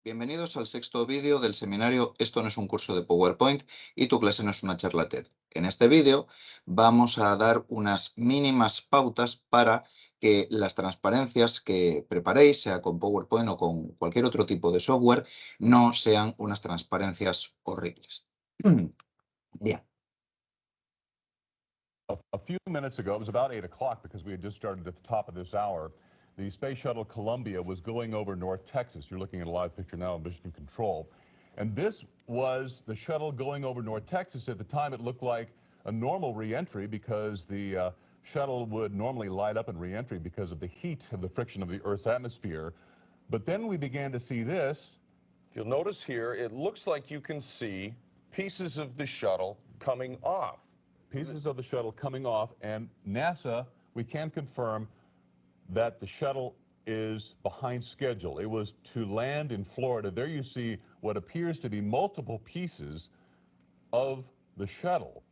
Bienvenidos al sexto vídeo del seminario Esto no es un curso de PowerPoint y tu clase no es una charla TED. En este vídeo vamos a dar unas mínimas pautas para que las transparencias que preparéis, sea con PowerPoint o con cualquier otro tipo de software, no sean unas transparencias horribles. Bien. A few minutes ago, it was about 8 o'clock because we had just started at the top of this hour. The Space Shuttle Columbia was going over North Texas. You're looking at a live picture now of Mission Control. And this was the shuttle going over North Texas. At the time, it looked like a normal reentry because the shuttle would normally light up in reentry because of the heat of the friction of the Earth's atmosphere. But then we began to see this. If you'll notice here, it looks like you can see pieces of the shuttle coming off. Pieces of the shuttle coming off, and NASA, we can confirm that the shuttle is behind schedule. It was to land in Florida. There you see what appears to be multiple pieces of the shuttle.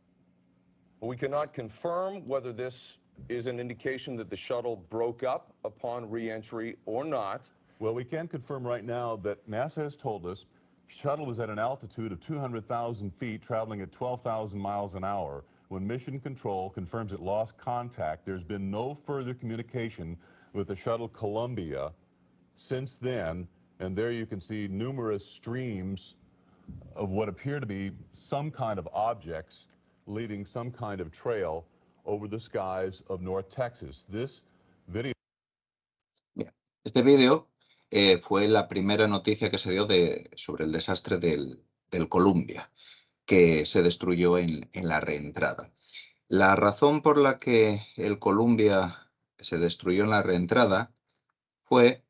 We cannot confirm whether this is an indication that the shuttle broke up upon re-entry or not. Well, we can confirm right now that NASA has told us the shuttle was at an altitude of 200,000 feet, traveling at 12,000 miles an hour. When Mission Control confirms it lost contact, there's been no further communication with the shuttle Columbia since then. And there you can see numerous streams of what appear to be some kind of objects leading some kind of trail over the skies of North Texas. This video. Bien. Este vídeo fue la primera noticia que se dio sobre el desastre del Columbia, que se destruyó en la reentrada. La razón por la que el Columbia se destruyó en la reentrada fue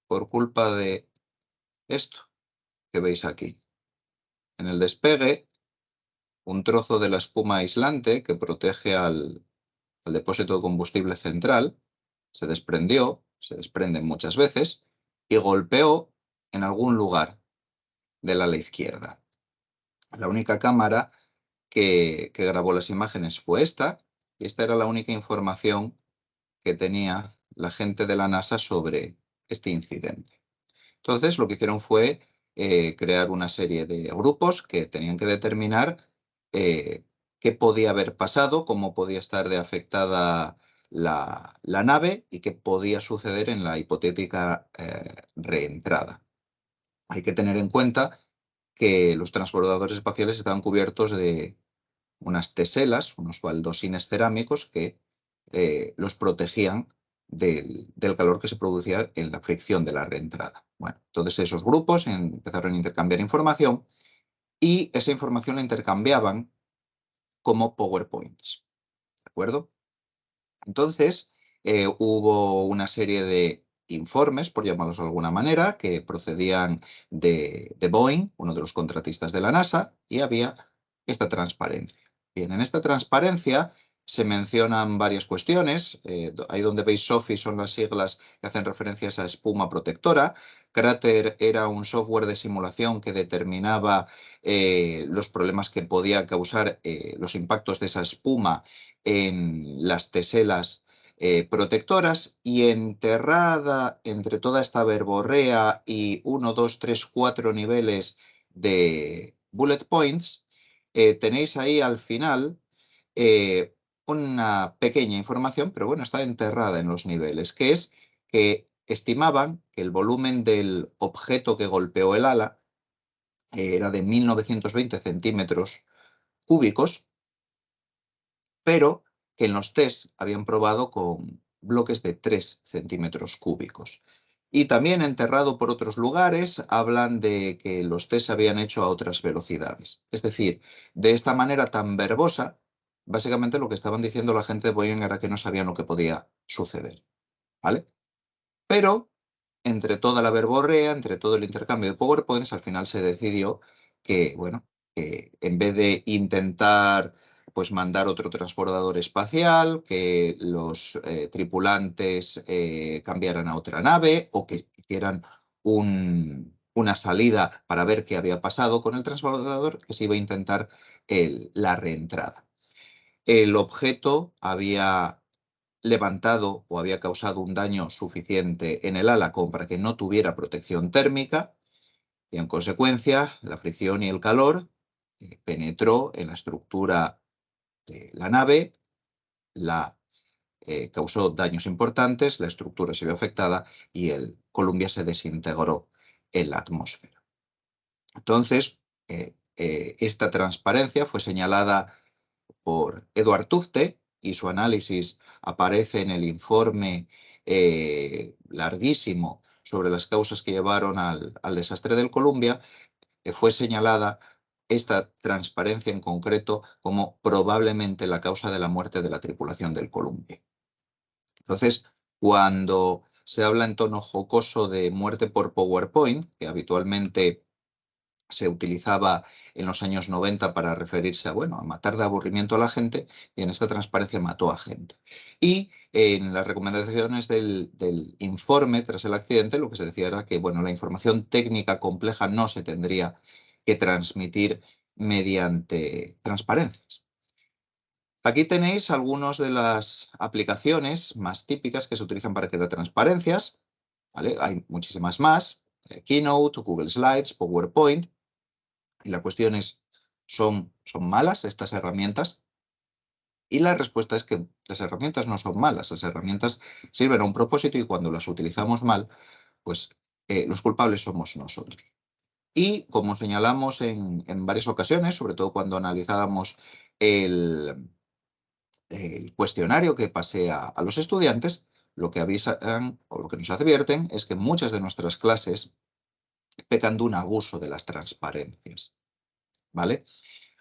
por culpa de esto que veis aquí. En el despegue, un trozo de la espuma aislante que protege al depósito de combustible central se desprendió, se desprende muchas veces, y golpeó en algún lugar del ala izquierda. La única cámara que grabó las imágenes fue esta, y esta era la única información que tenía la gente de la NASA sobre este incidente. Entonces, lo que hicieron fue crear una serie de grupos que tenían que determinar qué podía haber pasado, cómo podía estar de afectada la nave y qué podía suceder en la hipotética reentrada. Hay que tener en cuenta que los transbordadores espaciales estaban cubiertos de unas teselas, unos baldosines cerámicos que los protegían del calor que se producía en la fricción de la reentrada. Bueno, entonces esos grupos empezaron a intercambiar información y esa información la intercambiaban como PowerPoints, ¿de acuerdo? Entonces hubo una serie de informes, por llamarlos de alguna manera, que procedían de Boeing, uno de los contratistas de la NASA, y había esta transparencia. Bien, en esta transparencia se mencionan varias cuestiones. Ahí donde veis SOFI son las siglas que hacen referencia a esa espuma protectora. Crater era un software de simulación que determinaba los problemas que podía causar los impactos de esa espuma en las teselas protectoras, y enterrada entre toda esta verborrea y 1, 2, 3, 4 niveles de bullet points, tenéis ahí al final una pequeña información, pero bueno, está enterrada en los niveles, que es que estimaban que el volumen del objeto que golpeó el ala era de 1920 centímetros cúbicos, pero que en los test habían probado con bloques de 3 centímetros cúbicos. Y también enterrado por otros lugares hablan de que los test se habían hecho a otras velocidades. Es decir, de esta manera tan verbosa, básicamente lo que estaban diciendo la gente de Boeing era que no sabían lo que podía suceder, ¿vale? Pero entre toda la verborrea, entre todo el intercambio de PowerPoints, al final se decidió que, bueno, en vez de intentar pues mandar otro transbordador espacial, que los tripulantes cambiaran a otra nave o que hicieran una salida para ver qué había pasado con el transbordador, que se iba a intentar la reentrada. El objeto había levantado o había causado un daño suficiente en el ala como para que no tuviera protección térmica, Y en consecuencia, la fricción y el calor penetró en la estructura de la nave, causó daños importantes, la estructura se vio afectada y el Columbia se desintegró en la atmósfera. Entonces, esta transparencia fue señalada por Edward Tufte y su análisis aparece en el informe larguísimo sobre las causas que llevaron al desastre del Columbia. Fue señalada esta transparencia en concreto como probablemente la causa de la muerte de la tripulación del Columbia. Entonces, cuando se habla en tono jocoso de muerte por PowerPoint, que habitualmente se utilizaba en los años 90 para referirse a, bueno, a matar de aburrimiento a la gente, y en esta transparencia mató a gente. Y en las recomendaciones del informe tras el accidente, lo que se decía era que, bueno, la información técnica compleja no se tendría que transmitir mediante transparencias. Aquí tenéis algunas de las aplicaciones más típicas que se utilizan para crear transparencias, ¿vale? Hay muchísimas más, Keynote, Google Slides, PowerPoint, y la cuestión es, ¿son malas estas herramientas? Y la respuesta es que las herramientas no son malas, las herramientas sirven a un propósito y cuando las utilizamos mal, pues los culpables somos nosotros. Y como señalamos en varias ocasiones, sobre todo cuando analizábamos el cuestionario que pasé a los estudiantes, lo que avisan o lo que nos advierten es que muchas de nuestras clases pecan de un abuso de las transparencias, ¿vale?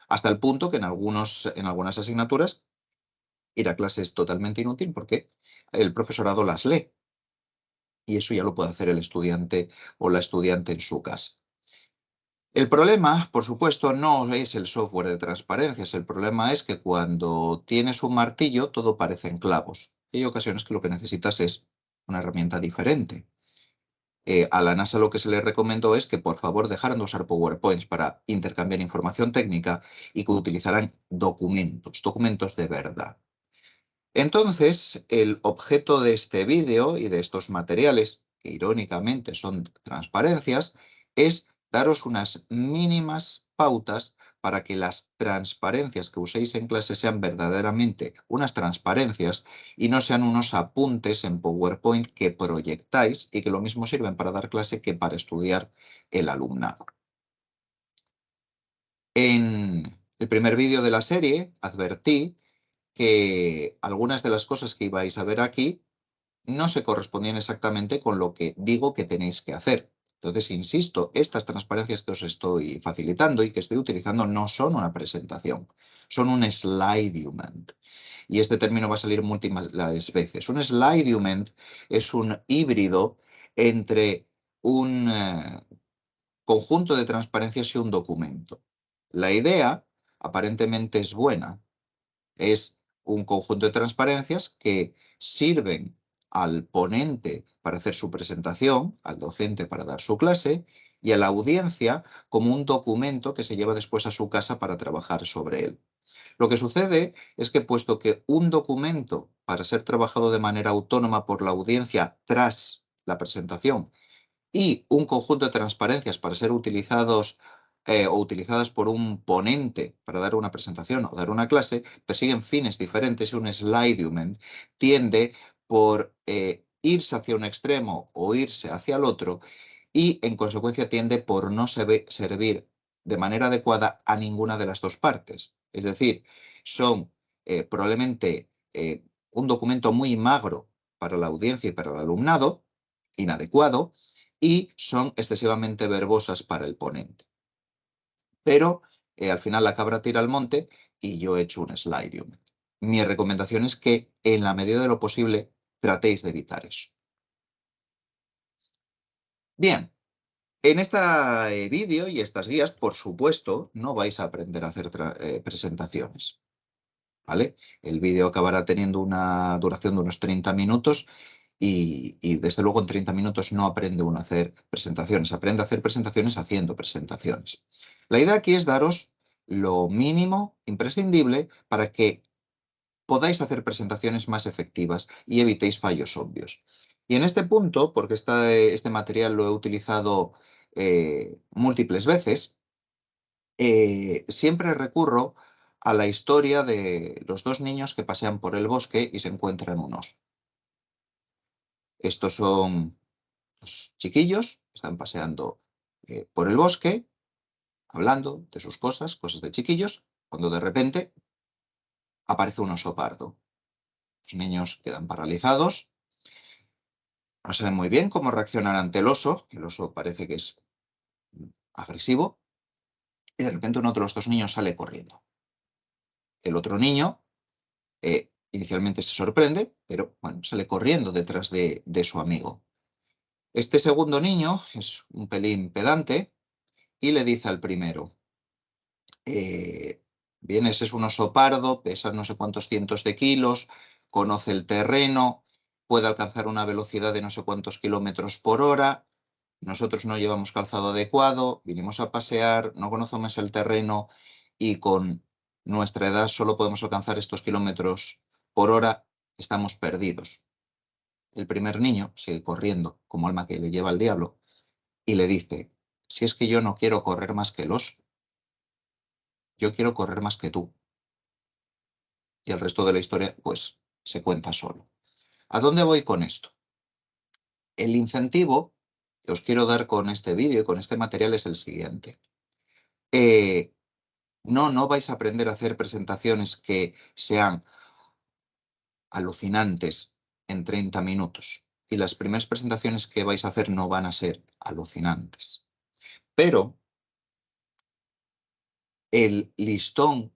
Hasta el punto que en algunas asignaturas ir a clase es totalmente inútil porque el profesorado las lee y eso ya lo puede hacer el estudiante o la estudiante en su casa. El problema, por supuesto, no es el software de transparencias. El problema es que cuando tienes un martillo todo parecen clavos. Hay ocasiones que lo que necesitas es una herramienta diferente. A la NASA lo que se le recomendó es que por favor dejaran de usar PowerPoints para intercambiar información técnica y que utilizaran documentos de verdad. Entonces, el objeto de este vídeo y de estos materiales, que irónicamente son transparencias, es daros unas mínimas pautas para que las transparencias que uséis en clase sean verdaderamente unas transparencias y no sean unos apuntes en PowerPoint que proyectáis y que lo mismo sirven para dar clase que para estudiar el alumnado. En el primer vídeo de la serie advertí que algunas de las cosas que ibais a ver aquí no se correspondían exactamente con lo que digo que tenéis que hacer. Entonces, insisto, estas transparencias que os estoy facilitando y que estoy utilizando no son una presentación, son un slideument. Y este término va a salir múltiples veces. Un slideument es un híbrido entre un conjunto de transparencias y un documento. La idea aparentemente es buena. Es un conjunto de transparencias que sirven al ponente para hacer su presentación, al docente para dar su clase y a la audiencia como un documento que se lleva después a su casa para trabajar sobre él. Lo que sucede es que puesto que un documento para ser trabajado de manera autónoma por la audiencia tras la presentación y un conjunto de transparencias para ser utilizados o utilizadas por un ponente para dar una presentación o dar una clase, persiguen fines diferentes y un slideument tiende por irse hacia un extremo o irse hacia el otro y en consecuencia tiende por no servir de manera adecuada a ninguna de las dos partes. Es decir, son probablemente un documento muy magro para la audiencia y para el alumnado, inadecuado, y son excesivamente verbosas para el ponente. Pero al final la cabra tira al monte y yo he hecho un slideument. Mi recomendación es que en la medida de lo posible tratéis de evitar eso. Bien, en este vídeo y estas guías, por supuesto, no vais a aprender a hacer presentaciones, ¿vale? El vídeo acabará teniendo una duración de unos 30 minutos y desde luego en 30 minutos no aprende uno a hacer presentaciones, aprende a hacer presentaciones haciendo presentaciones. La idea aquí es daros lo mínimo imprescindible para que podáis hacer presentaciones más efectivas y evitéis fallos obvios. Y en este punto, porque este material lo he utilizado múltiples veces, siempre recurro a la historia de los dos niños que pasean por el bosque y se encuentran un oso. Estos son los chiquillos, están paseando por el bosque, hablando de sus cosas, cosas de chiquillos, cuando de repente aparece un oso pardo. Los niños quedan paralizados, no saben muy bien cómo reaccionar ante el oso parece que es agresivo, y de repente uno de los dos niños sale corriendo. El otro niño inicialmente se sorprende, pero bueno, sale corriendo detrás de su amigo. Este segundo niño es un pelín pedante y le dice al primero, bien, ese es un oso pardo, pesa no sé cuántos cientos de kilos, conoce el terreno, puede alcanzar una velocidad de no sé cuántos kilómetros por hora. Nosotros no llevamos calzado adecuado, vinimos a pasear, no conocemos el terreno y con nuestra edad solo podemos alcanzar estos kilómetros por hora, estamos perdidos. El primer niño sigue corriendo como alma que le lleva al diablo y le dice, si es que yo no quiero correr más que el oso, yo quiero correr más que tú. Y el resto de la historia, pues, se cuenta solo. ¿A dónde voy con esto? El incentivo que os quiero dar con este vídeo y con este material es el siguiente. No vais a aprender a hacer presentaciones que sean alucinantes en 30 minutos. Y las primeras presentaciones que vais a hacer no van a ser alucinantes. Pero el listón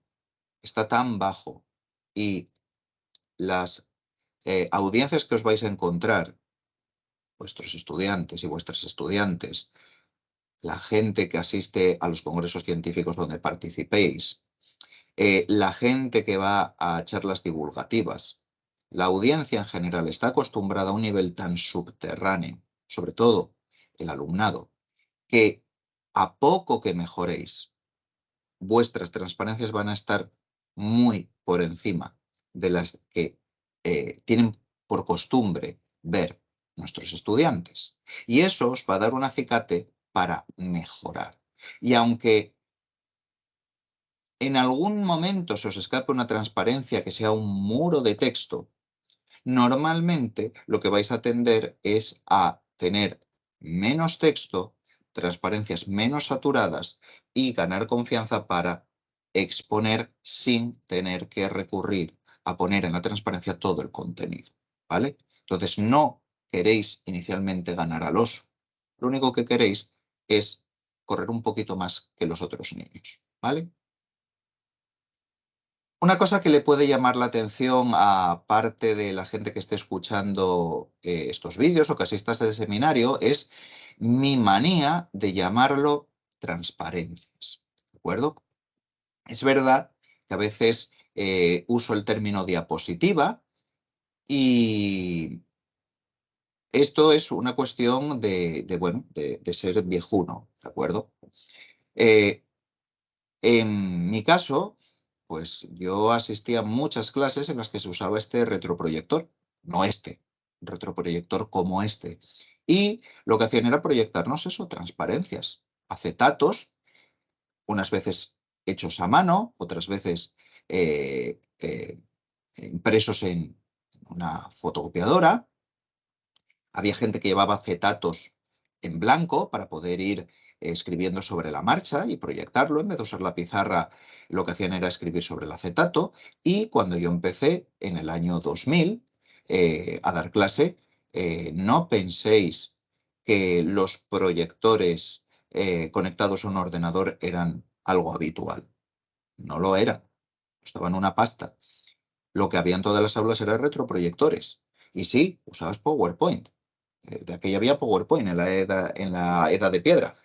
está tan bajo y las audiencias que os vais a encontrar, vuestros estudiantes y vuestras estudiantes, la gente que asiste a los congresos científicos donde participéis, la gente que va a charlas divulgativas, la audiencia en general está acostumbrada a un nivel tan subterráneo, sobre todo el alumnado, que a poco que mejoréis, vuestras transparencias van a estar muy por encima de las que tienen por costumbre ver nuestros estudiantes. Y eso os va a dar un acicate para mejorar. Y aunque en algún momento se os escape una transparencia que sea un muro de texto, normalmente lo que vais a tender es a tener menos texto, transparencias menos saturadas y ganar confianza para exponer sin tener que recurrir a poner en la transparencia todo el contenido, ¿vale? Entonces no queréis inicialmente ganar al oso. Lo único que queréis es correr un poquito más que los otros niños, ¿vale? Una cosa que le puede llamar la atención a parte de la gente que esté escuchando estos vídeos o que asista a este seminario es mi manía de llamarlo transparencias, ¿de acuerdo? Es verdad que a veces uso el término diapositiva y esto es una cuestión de ser viejuno, ¿de acuerdo? Eh, En mi caso, pues yo asistía a muchas clases en las que se usaba este retroproyector, no este, un retroproyector como este. Y lo que hacían era proyectarnos eso, transparencias, acetatos, unas veces hechos a mano, otras veces impresos en una fotocopiadora. Había gente que llevaba acetatos en blanco para poder ir escribiendo sobre la marcha y proyectarlo. En vez de usar la pizarra, lo que hacían era escribir sobre el acetato. Y cuando yo empecé en el año 2000 a dar clase, no penséis que los proyectores conectados a un ordenador eran algo habitual. No lo eran. Estaban en una pasta. Lo que había en todas las aulas eran retroproyectores. Y sí, usabas PowerPoint. De aquella había PowerPoint en la edad de piedra.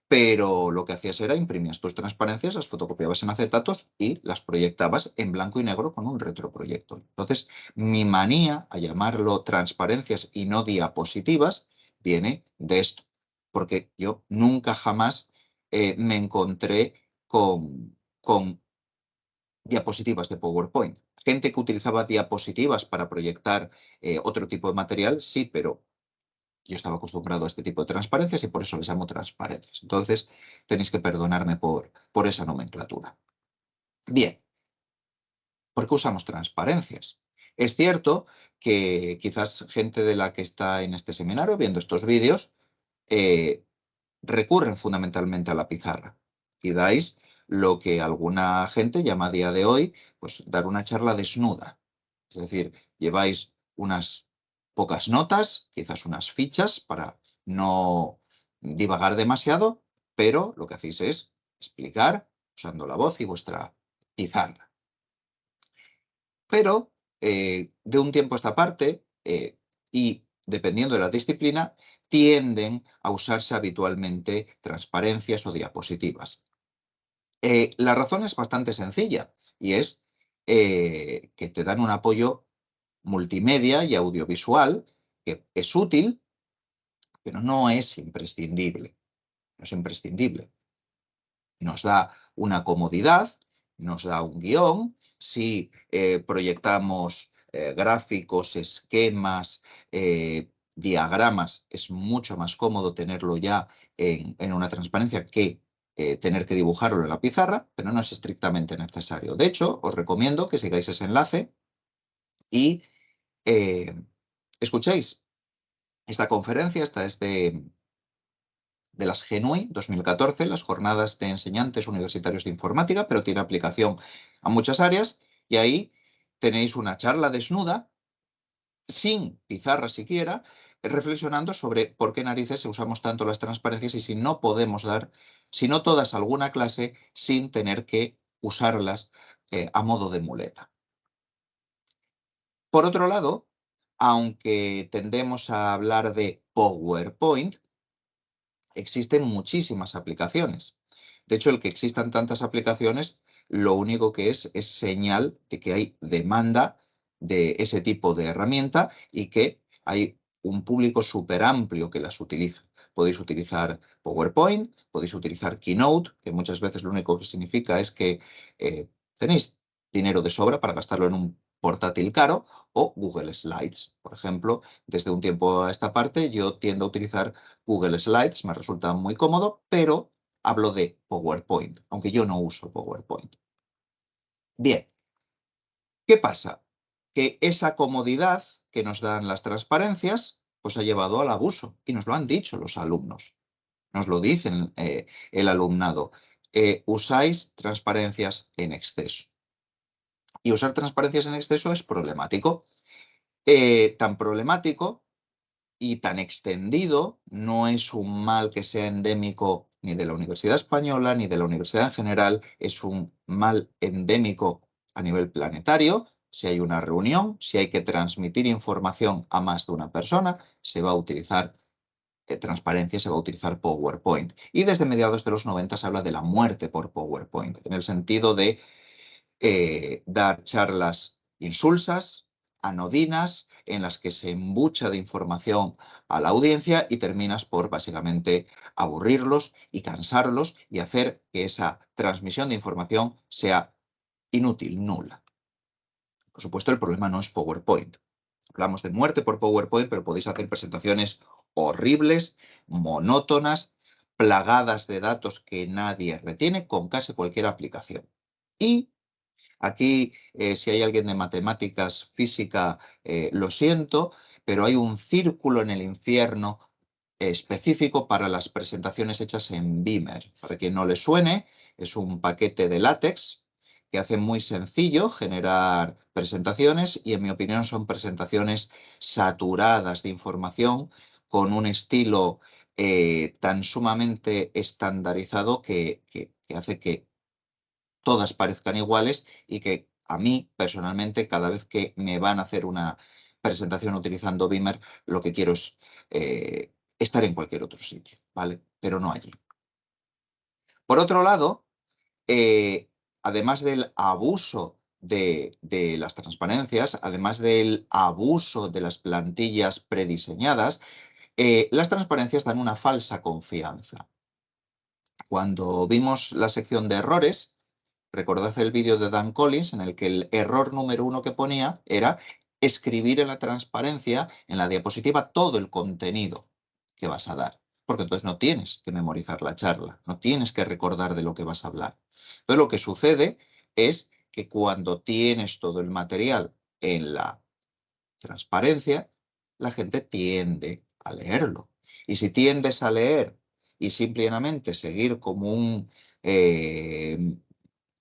Pero lo que hacías era imprimías tus transparencias, las fotocopiabas en acetatos y las proyectabas en blanco y negro con un retroproyector. Entonces, mi manía a llamarlo transparencias y no diapositivas viene de esto. Porque yo nunca jamás me encontré con diapositivas de PowerPoint. Gente que utilizaba diapositivas para proyectar otro tipo de material, sí, pero Yo estaba acostumbrado a este tipo de transparencias y por eso les llamo transparencias. Entonces, tenéis que perdonarme por esa nomenclatura. Bien, ¿por qué usamos transparencias? Es cierto que quizás gente de la que está en este seminario viendo estos vídeos recurren fundamentalmente a la pizarra y dais lo que alguna gente llama a día de hoy, pues dar una charla desnuda. Es decir, lleváis unas pocas notas, quizás unas fichas para no divagar demasiado, pero lo que hacéis es explicar usando la voz y vuestra pizarra. Pero de un tiempo a esta parte, y dependiendo de la disciplina, tienden a usarse habitualmente transparencias o diapositivas. La razón es bastante sencilla y es que te dan un apoyo multimedia y audiovisual que es útil, pero no es imprescindible. No es imprescindible. Nos da una comodidad, nos da un guión. Si proyectamos gráficos, esquemas, diagramas, es mucho más cómodo tenerlo ya en una transparencia que tener que dibujarlo en la pizarra, pero no es estrictamente necesario. De hecho, os recomiendo que sigáis ese enlace y escuchéis esta conferencia. Esta es de las GENUI 2014, las Jornadas de Enseñantes Universitarios de Informática, pero tiene aplicación a muchas áreas, y ahí tenéis una charla desnuda, sin pizarra siquiera, reflexionando sobre por qué narices usamos tanto las transparencias y si no podemos dar, si no todas, alguna clase sin tener que usarlas a modo de muleta. Por otro lado, aunque tendemos a hablar de PowerPoint, existen muchísimas aplicaciones. De hecho, el que existan tantas aplicaciones, lo único que es señal de que hay demanda de ese tipo de herramienta y que hay un público súper amplio que las utiliza. Podéis utilizar PowerPoint, podéis utilizar Keynote, que muchas veces lo único que significa es que tenéis dinero de sobra para gastarlo en un portátil caro, o Google Slides. Por ejemplo, desde un tiempo a esta parte yo tiendo a utilizar Google Slides, me resulta muy cómodo, pero hablo de PowerPoint, aunque yo no uso PowerPoint. Bien, ¿qué pasa? Que esa comodidad que nos dan las transparencias, pues ha llevado al abuso, y nos lo han dicho los alumnos, nos lo dicen el alumnado. Usáis transparencias en exceso. Y usar transparencias en exceso es problemático. Tan problemático y tan extendido, no es un mal que sea endémico ni de la Universidad Española ni de la universidad en general, es un mal endémico a nivel planetario. Si hay una reunión, si hay que transmitir información a más de una persona, se va a utilizar transparencia, se va a utilizar PowerPoint. Y desde mediados de los 90 se habla de la muerte por PowerPoint, en el sentido de dar charlas insulsas, anodinas, en las que se embucha de información a la audiencia y terminas por básicamente aburrirlos y cansarlos y hacer que esa transmisión de información sea inútil, nula. Por supuesto, el problema no es PowerPoint. Hablamos de muerte por PowerPoint, pero podéis hacer presentaciones horribles, monótonas, plagadas de datos que nadie retiene con casi cualquier aplicación. Y aquí, si hay alguien de matemáticas, física, lo siento, pero hay un círculo en el infierno específico para las presentaciones hechas en Beamer. Para quien no le suene, es un paquete de látex que hace muy sencillo generar presentaciones y, en mi opinión, son presentaciones saturadas de información con un estilo tan sumamente estandarizado que hace que todas parezcan iguales y que a mí, personalmente, cada vez que me van a hacer una presentación utilizando Beamer, lo que quiero es estar en cualquier otro sitio, ¿vale? Pero no allí. Por otro lado, además del abuso de las transparencias, además del abuso de las plantillas prediseñadas, las transparencias dan una falsa confianza. Cuando vimos la sección de errores, recordad el vídeo de Dan Collins en el que el error número 1 que ponía era escribir en la transparencia, en la diapositiva, todo el contenido. que vas a dar. Porque entonces no tienes que memorizar la charla, no tienes que recordar de lo que vas a hablar. Entonces lo que sucede es que cuando tienes todo el material en la transparencia, la gente tiende a leerlo. Y si tiendes a leer y simplemente seguir como un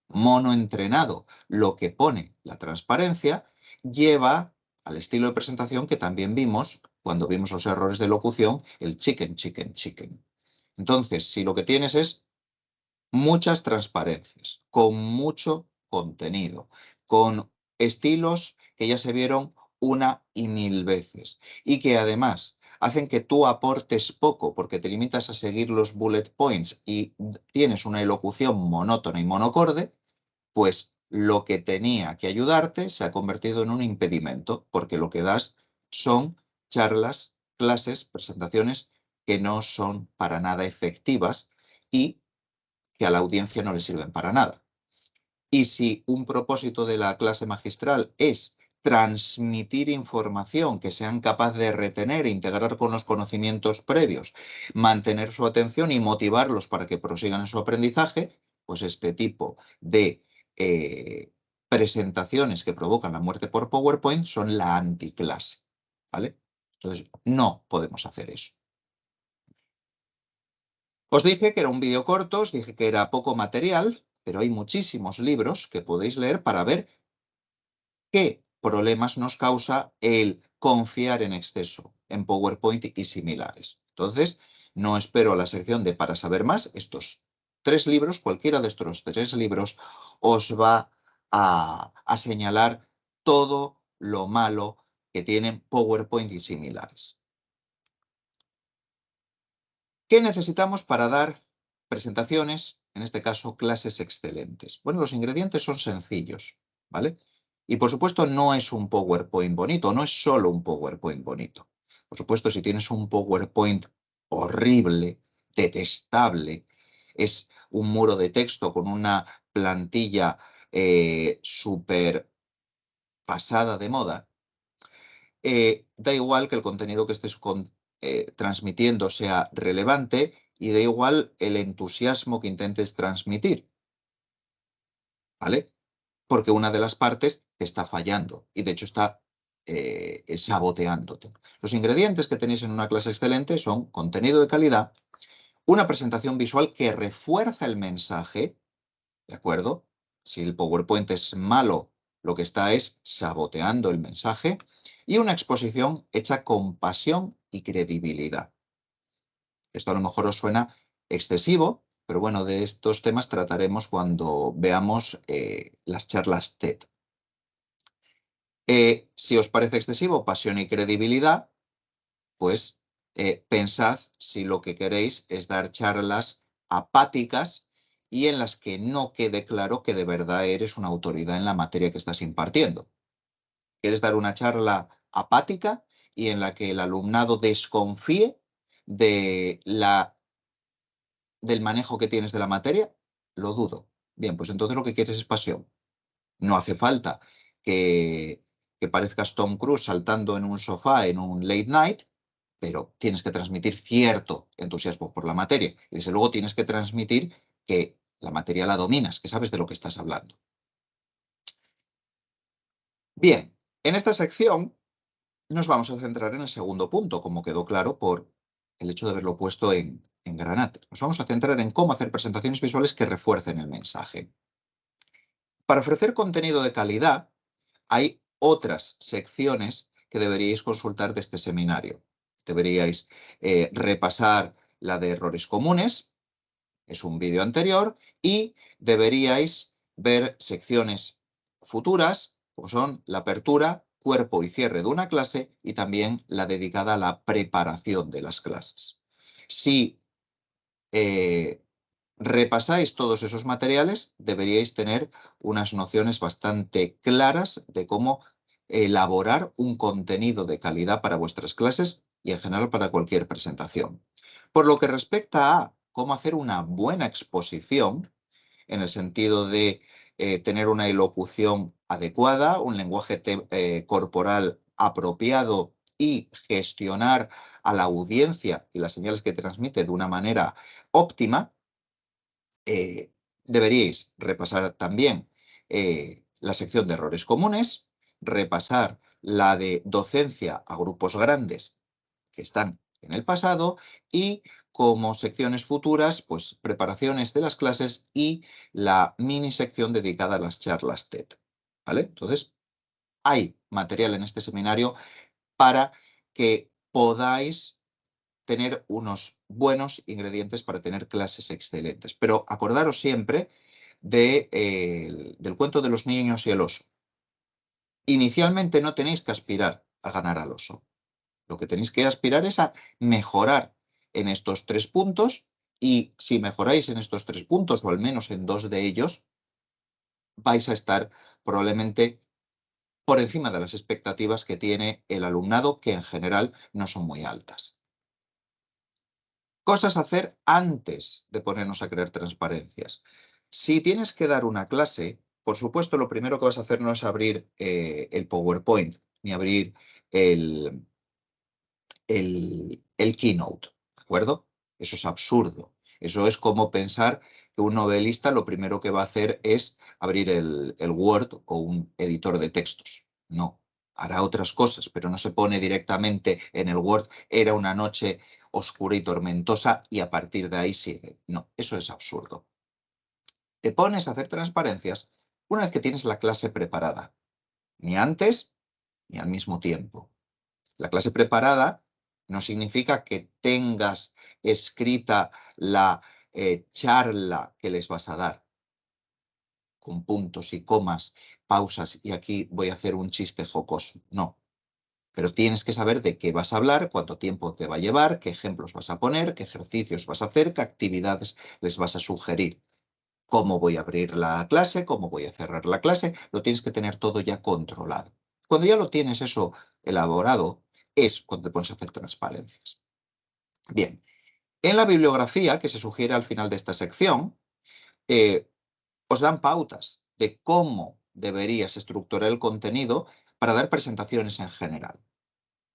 mono entrenado lo que pone la transparencia, lleva al estilo de presentación que también vimos cuando vimos los errores de locución, el chicken, chicken, chicken. Entonces, si lo que tienes es muchas transparencias, con mucho contenido, con estilos que ya se vieron una y mil veces y que además hacen que tú aportes poco porque te limitas a seguir los bullet points y tienes una elocución monótona y monocorde, pues lo que tenía que ayudarte se ha convertido en un impedimento porque lo que das son charlas, clases, presentaciones que no son para nada efectivas y que a la audiencia no le sirven para nada. Y si un propósito de la clase magistral es transmitir información que sean capaces de retener e integrar con los conocimientos previos, mantener su atención y motivarlos para que prosigan en su aprendizaje, pues este tipo de presentaciones que provocan la muerte por PowerPoint son la anticlase, ¿vale? Entonces, no podemos hacer eso. Os dije que era un vídeo corto, os dije que era poco material, pero hay muchísimos libros que podéis leer para ver qué problemas nos causa el confiar en exceso en PowerPoint y similares. Entonces, no espero a la sección de para saber más. Estos 3 libros, cualquiera de estos 3 libros, os va a señalar todo lo malo que tienen PowerPoint y similares. ¿Qué necesitamos para dar presentaciones, en este caso clases excelentes? Bueno, los ingredientes son sencillos, ¿vale? Y por supuesto no es un PowerPoint bonito, no es solo un PowerPoint bonito. Por supuesto, si tienes un PowerPoint horrible, detestable, es un muro de texto con una plantilla súper pasada de moda, da igual que el contenido que estés transmitiendo sea relevante y da igual el entusiasmo que intentes transmitir, ¿vale? Porque una de las partes te está fallando y de hecho está saboteándote. Los ingredientes que tenéis en una clase excelente son contenido de calidad, una presentación visual que refuerza el mensaje, ¿de acuerdo? Si el PowerPoint es malo, lo que está es saboteando el mensaje, y una exposición hecha con pasión y credibilidad. Esto a lo mejor os suena excesivo, pero bueno, de estos temas trataremos cuando veamos las charlas TED. Si os parece excesivo pasión y credibilidad, pues pensad si lo que queréis es dar charlas apáticas y en las que no quede claro que de verdad eres una autoridad en la materia que estás impartiendo. ¿Quieres dar una charla apática y en la que el alumnado desconfíe de del manejo que tienes de la materia? Lo dudo. Bien, pues entonces lo que quieres es pasión. No hace falta que parezcas Tom Cruise saltando en un sofá en un late night, pero tienes que transmitir cierto entusiasmo por la materia. Y desde luego tienes que transmitir que la materia la dominas, que sabes de lo que estás hablando. Bien, en esta sección nos vamos a centrar en el segundo punto, como quedó claro por el hecho de haberlo puesto en granate. Nos vamos a centrar en cómo hacer presentaciones visuales que refuercen el mensaje. Para ofrecer contenido de calidad, hay otras secciones que deberíais consultar de este seminario. Deberíais repasar la de errores comunes, es un vídeo anterior, y deberíais ver secciones futuras, como son la apertura, cuerpo y cierre de una clase y también la dedicada a la preparación de las clases. Si repasáis todos esos materiales, deberíais tener unas nociones bastante claras de cómo elaborar un contenido de calidad para vuestras clases y en general para cualquier presentación. Por lo que respecta a cómo hacer una buena exposición, en el sentido de tener una elocución adecuada, un lenguaje corporal apropiado y gestionar a la audiencia y las señales que transmite de una manera óptima, deberíais repasar también la sección de errores comunes, repasar la de docencia a grupos grandes que están en el pasado y como secciones futuras, pues preparaciones de las clases y la mini sección dedicada a las charlas TED, ¿vale? Entonces, hay material en este seminario para que podáis tener unos buenos ingredientes para tener clases excelentes. Pero acordaros siempre del cuento de los niños y el oso. Inicialmente no tenéis que aspirar a ganar al oso. Lo que tenéis que aspirar es a mejorar en estos 3 puntos y si mejoráis en estos 3 puntos o al menos en 2 de ellos, vais a estar probablemente por encima de las expectativas que tiene el alumnado, que en general no son muy altas. Cosas a hacer antes de ponernos a crear transparencias. Si tienes que dar una clase, por supuesto, lo primero que vas a hacer no es abrir el PowerPoint ni abrir el Keynote, ¿de acuerdo? Eso es absurdo. Eso es como pensar que un novelista lo primero que va a hacer es abrir el Word o un editor de textos. No, hará otras cosas, pero no se pone directamente en el Word, era una noche oscura y tormentosa y a partir de ahí sigue. No, eso es absurdo. Te pones a hacer transparencias una vez que tienes la clase preparada, ni antes ni al mismo tiempo. La clase preparada no significa que tengas escrita la charla que les vas a dar, con puntos y comas, pausas, y aquí voy a hacer un chiste jocoso. No. Pero tienes que saber de qué vas a hablar, cuánto tiempo te va a llevar, qué ejemplos vas a poner, qué ejercicios vas a hacer, qué actividades les vas a sugerir. Cómo voy a abrir la clase, cómo voy a cerrar la clase, lo tienes que tener todo ya controlado. Cuando ya lo tienes eso elaborado, es cuando te pones a hacer transparencias. Bien, en la bibliografía que se sugiere al final de esta sección, os dan pautas de cómo deberías estructurar el contenido para dar presentaciones en general,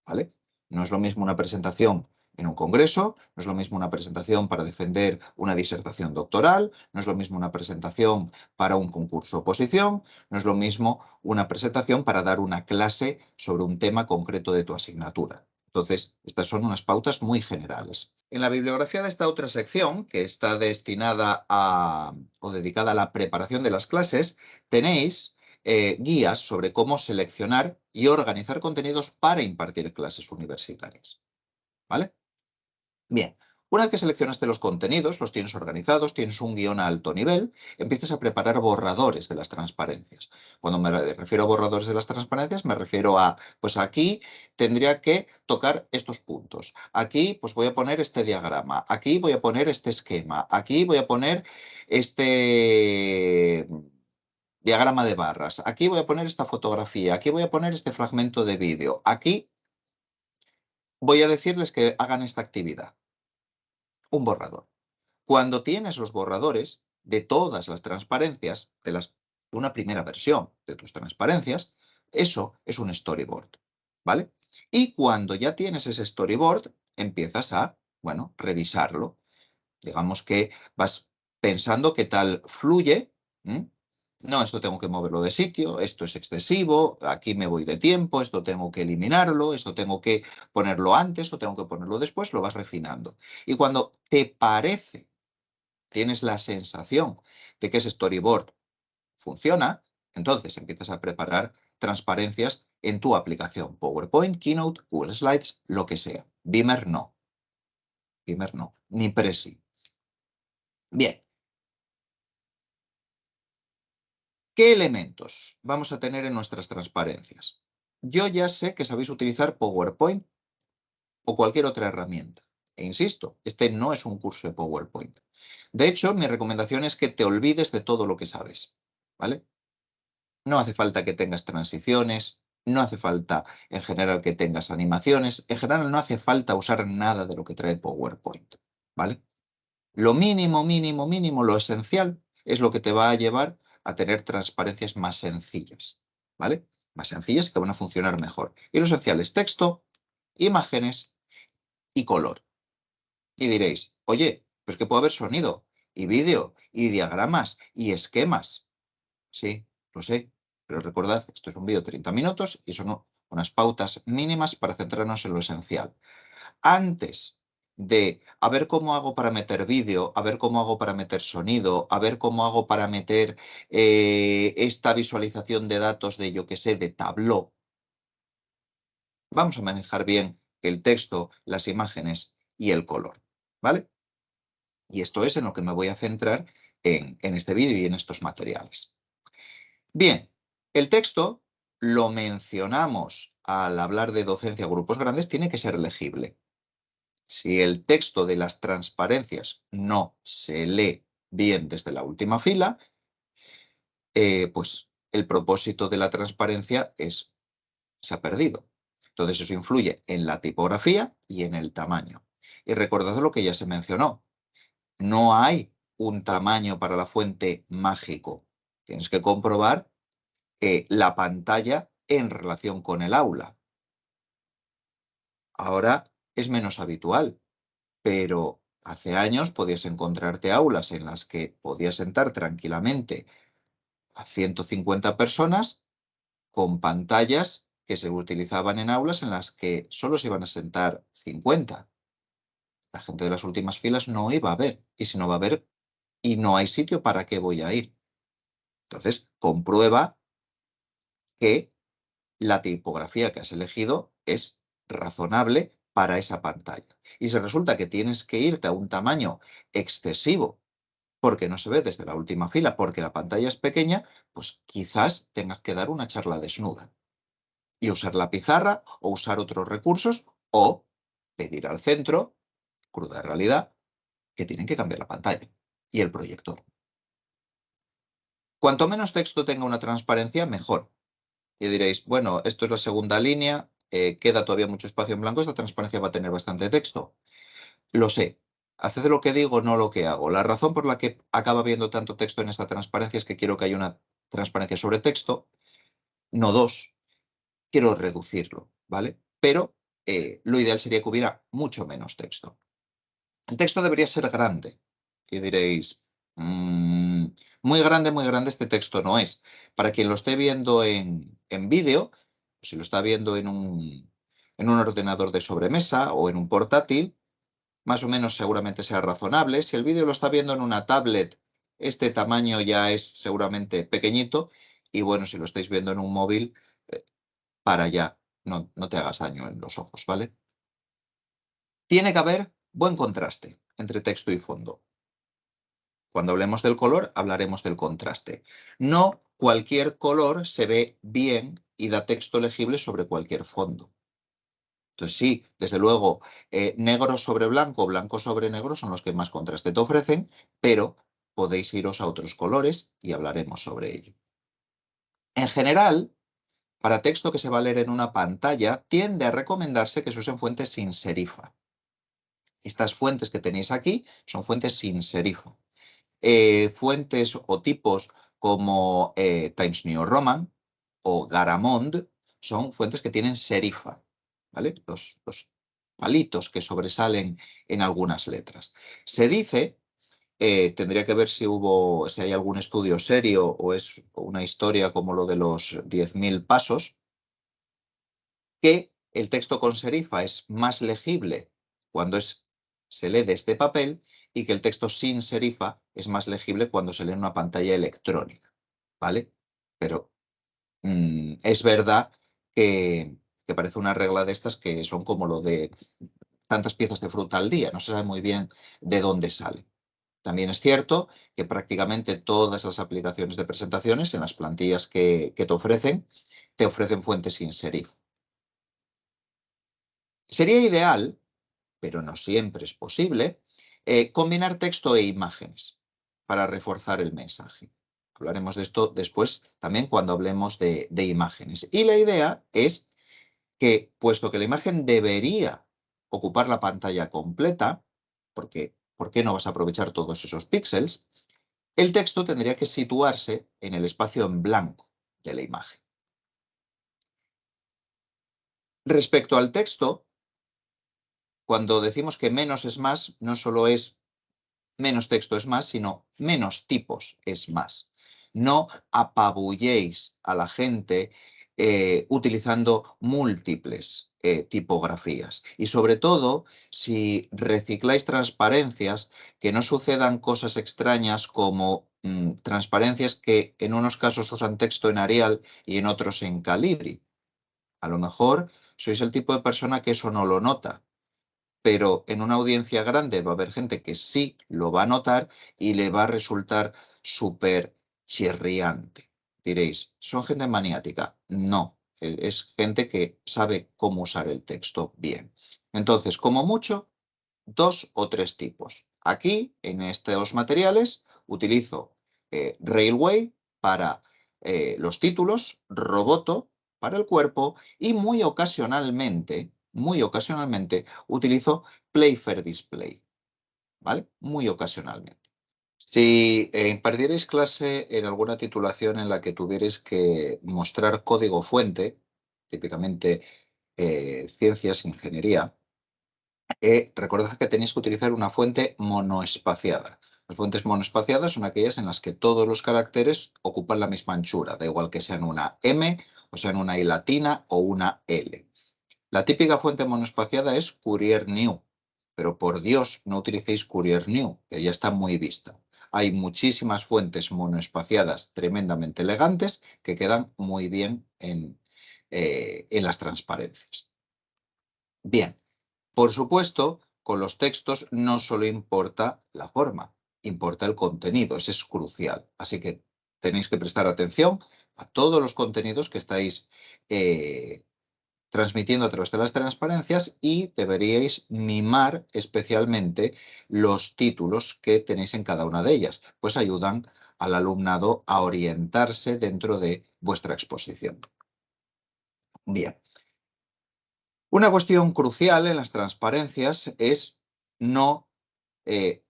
¿vale? No es lo mismo una presentación en un congreso, no es lo mismo una presentación para defender una disertación doctoral, no es lo mismo una presentación para un concurso oposición, no es lo mismo una presentación para dar una clase sobre un tema concreto de tu asignatura. Entonces, estas son unas pautas muy generales. En la bibliografía de esta otra sección, que está destinada o dedicada a la preparación de las clases, tenéis guías sobre cómo seleccionar y organizar contenidos para impartir clases universitarias. ¿Vale? Bien, una vez que seleccionaste los contenidos, los tienes organizados, tienes un guión a alto nivel, empiezas a preparar borradores de las transparencias. Cuando me refiero a borradores de las transparencias, me refiero a, pues aquí tendría que tocar estos puntos. Aquí, pues voy a poner este diagrama. Aquí voy a poner este esquema. Aquí voy a poner este diagrama de barras. Aquí voy a poner esta fotografía. Aquí voy a poner este fragmento de vídeo. Aquí voy a decirles que hagan esta actividad. Un borrador. Cuando tienes los borradores de todas las transparencias, de una primera versión de tus transparencias, eso es un storyboard, ¿vale? Y cuando ya tienes ese storyboard, empiezas a, bueno, revisarlo. Digamos que vas pensando qué tal fluye. No, esto tengo que moverlo de sitio, esto es excesivo, aquí me voy de tiempo, esto tengo que eliminarlo, esto tengo que ponerlo antes o tengo que ponerlo después, lo vas refinando. Y cuando te parece, tienes la sensación de que ese storyboard funciona, entonces empiezas a preparar transparencias en tu aplicación. PowerPoint, Keynote, Google Slides, lo que sea. Beamer no. Beamer no. Ni Prezi. Bien. ¿Qué elementos vamos a tener en nuestras transparencias? Yo ya sé que sabéis utilizar PowerPoint o cualquier otra herramienta. E insisto, este no es un curso de PowerPoint. De hecho, mi recomendación es que te olvides de todo lo que sabes, ¿vale? No hace falta que tengas transiciones, no hace falta en general que tengas animaciones, en general no hace falta usar nada de lo que trae PowerPoint, ¿vale? Lo mínimo, mínimo, mínimo, lo esencial es lo que te va a llevar a tener transparencias más sencillas, ¿vale? Más sencillas que van a funcionar mejor. Y lo esencial es texto, imágenes y color. Y diréis, oye, pues que puede haber sonido y vídeo y diagramas y esquemas. Sí, lo sé, pero recordad, esto es un vídeo de 30 minutos y son unas pautas mínimas para centrarnos en lo esencial. Antes de a ver cómo hago para meter vídeo, a ver cómo hago para meter sonido, a ver cómo hago para meter esta visualización de datos de, yo que sé, de Tableau, vamos a manejar bien el texto, las imágenes y el color, ¿vale? Y esto es en lo que me voy a centrar en este vídeo y en estos materiales. Bien, el texto, lo mencionamos al hablar de docencia a grupos grandes, tiene que ser legible. Si el texto de las transparencias no se lee bien desde la última fila, pues el propósito de la transparencia se ha perdido. Entonces eso influye en la tipografía y en el tamaño. Y recordad lo que ya se mencionó. No hay un tamaño para la fuente mágico. Tienes que comprobar la pantalla en relación con el aula. Ahora es menos habitual, pero hace años podías encontrarte aulas en las que podías sentar tranquilamente a 150 personas con pantallas que se utilizaban en aulas en las que solo se iban a sentar 50. La gente de las últimas filas no iba a ver, y si no va a ver y no hay sitio, ¿para qué voy a ir? Entonces, comprueba que la tipografía que has elegido es razonable para esa pantalla. Y si resulta que tienes que irte a un tamaño excesivo porque no se ve desde la última fila, porque la pantalla es pequeña, pues quizás tengas que dar una charla desnuda y usar la pizarra o usar otros recursos o pedir al centro, cruda realidad, que tienen que cambiar la pantalla y el proyector. Cuanto menos texto tenga una transparencia, mejor. Y diréis, bueno, esto es la segunda línea, queda todavía mucho espacio en blanco, esta transparencia va a tener bastante texto. Lo sé, haced lo que digo, no lo que hago. La razón por la que acaba habiendo tanto texto en esta transparencia es que quiero que haya una transparencia sobre texto, no dos, quiero reducirlo, ¿vale? Pero lo ideal sería que hubiera mucho menos texto. El texto debería ser grande. Y diréis, muy grande este texto no es. Para quien lo esté viendo en vídeo, si lo está viendo en un ordenador de sobremesa o en un portátil, más o menos seguramente sea razonable. Si el vídeo lo está viendo en una tablet, este tamaño ya es seguramente pequeñito. Y bueno, si lo estáis viendo en un móvil, para allá, no te hagas daño en los ojos, ¿vale? Tiene que haber buen contraste entre texto y fondo. Cuando hablemos del color, hablaremos del contraste. No cualquier color se ve bien y da texto legible sobre cualquier fondo. Entonces sí, desde luego, negro sobre blanco, blanco sobre negro son los que más contraste te ofrecen, pero podéis iros a otros colores y hablaremos sobre ello. En general, para texto que se va a leer en una pantalla, tiende a recomendarse que se usen fuentes sin serifa. Estas fuentes que tenéis aquí son fuentes sin serifa. Fuentes o tipos como Times New Roman o Garamond son fuentes que tienen serifa, ¿vale? Los palitos que sobresalen en algunas letras. Se dice, tendría que ver si hay algún estudio serio o es una historia como lo de los 10.000 pasos, que el texto con serifa es más legible cuando se lee desde papel y que el texto sin serifa es más legible cuando se lee en una pantalla electrónica, ¿vale? Pero es verdad que parece una regla de estas que son como lo de tantas piezas de fruta al día, no se sabe muy bien de dónde sale. También es cierto que prácticamente todas las aplicaciones de presentaciones en las plantillas que te ofrecen fuentes sin serifa. Sería ideal, pero no siempre es posible, combinar texto e imágenes para reforzar el mensaje. Hablaremos de esto después también cuando hablemos de imágenes. Y la idea es que, puesto que la imagen debería ocupar la pantalla completa, porque ¿por qué no vas a aprovechar todos esos píxeles? El texto tendría que situarse en el espacio en blanco de la imagen. Respecto al texto, cuando decimos que menos es más, no solo es menos texto es más, sino menos tipos es más. No apabulléis a la gente utilizando múltiples tipografías. Y sobre todo, si recicláis transparencias, que no sucedan cosas extrañas como transparencias que en unos casos usan texto en Arial y en otros en Calibri. A lo mejor sois el tipo de persona que eso no lo nota, pero en una audiencia grande va a haber gente que sí lo va a notar y le va a resultar súper chirriante. Diréis, ¿son gente maniática? No, es gente que sabe cómo usar el texto bien. Entonces, como mucho, 2 o 3 tipos. Aquí, en estos materiales, utilizo Railway para los títulos, Roboto para el cuerpo y muy ocasionalmente, utilizo Playfair Display, ¿vale? Muy ocasionalmente. Si impartierais clase en alguna titulación en la que tuvierais que mostrar código fuente, típicamente ciencias, ingeniería, recordad que tenéis que utilizar una fuente monoespaciada. Las fuentes monoespaciadas son aquellas en las que todos los caracteres ocupan la misma anchura, da igual que sean una M, o sean una I latina o una L. La típica fuente monoespaciada es Courier New, pero por Dios no utilicéis Courier New, que ya está muy vista. Hay muchísimas fuentes monoespaciadas tremendamente elegantes que quedan muy bien en las transparencias. Bien, por supuesto, con los textos no solo importa la forma, importa el contenido, ese es crucial. Así que tenéis que prestar atención a todos los contenidos que estáis transmitiendo a través de las transparencias y deberíais mimar especialmente los títulos que tenéis en cada una de ellas, pues ayudan al alumnado a orientarse dentro de vuestra exposición. Bien. Una cuestión crucial en las transparencias es no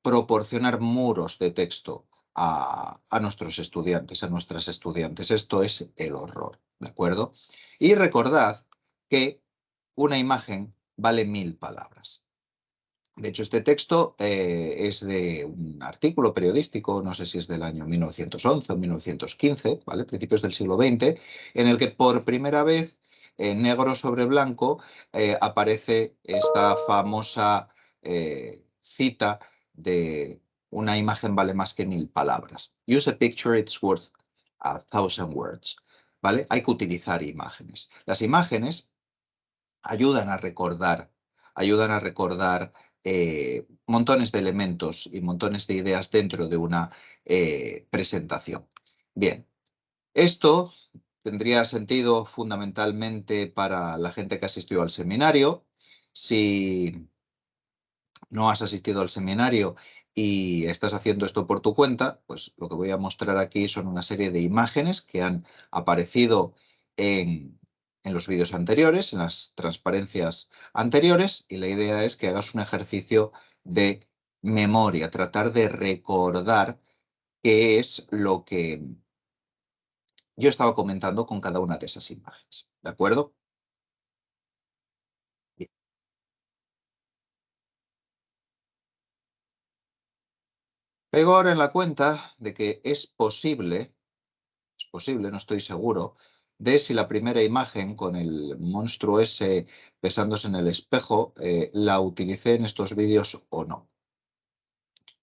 proporcionar muros de texto a nuestros estudiantes, a nuestras estudiantes. Esto es el horror, ¿de acuerdo? Y recordad que una imagen vale 1000 palabras. De hecho, este texto es de un artículo periodístico, no sé si es del año 1911 o 1915, ¿vale? Principios del siglo XX, en el que por primera vez, en negro sobre blanco, aparece esta famosa cita de una imagen vale más que 1000 palabras. Use a picture, it's worth 1000 words. ¿Vale? Hay que utilizar imágenes. Las imágenes ayudan a recordar montones de elementos y montones de ideas dentro de una presentación. Bien, esto tendría sentido fundamentalmente para la gente que asistió al seminario. Si no has asistido al seminario y estás haciendo esto por tu cuenta, pues lo que voy a mostrar aquí son una serie de imágenes que han aparecido en los vídeos anteriores, en las transparencias anteriores, y la idea es que hagas un ejercicio de memoria, tratar de recordar qué es lo que yo estaba comentando con cada una de esas imágenes. ¿De acuerdo? Bien. Pego ahora en la cuenta de que es posible, no estoy seguro, de si la primera imagen con el monstruo ese pesándose en el espejo la utilicé en estos vídeos o no.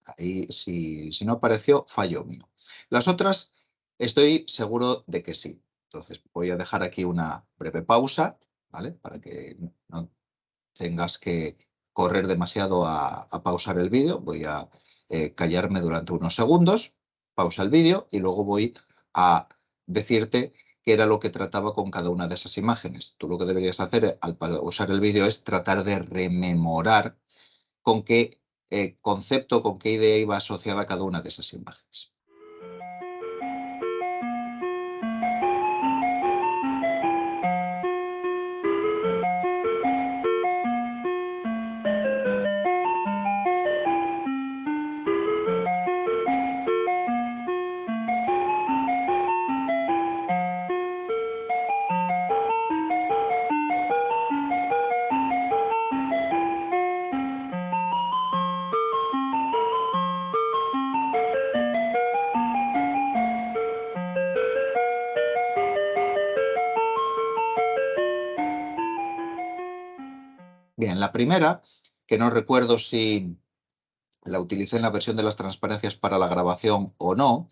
Ahí, si no apareció, fallo mío. Las otras, estoy seguro de que sí. Entonces, voy a dejar aquí una breve pausa, ¿vale? Para que no tengas que correr demasiado a pausar el vídeo. Voy a callarme durante unos segundos, pausa el vídeo y luego voy a decirte qué era lo que trataba con cada una de esas imágenes. Tú lo que deberías hacer al pausar el vídeo es tratar de rememorar con qué concepto, con qué idea iba asociada cada una de esas imágenes. En la primera, que no recuerdo si la utilicé en la versión de las transparencias para la grabación o no,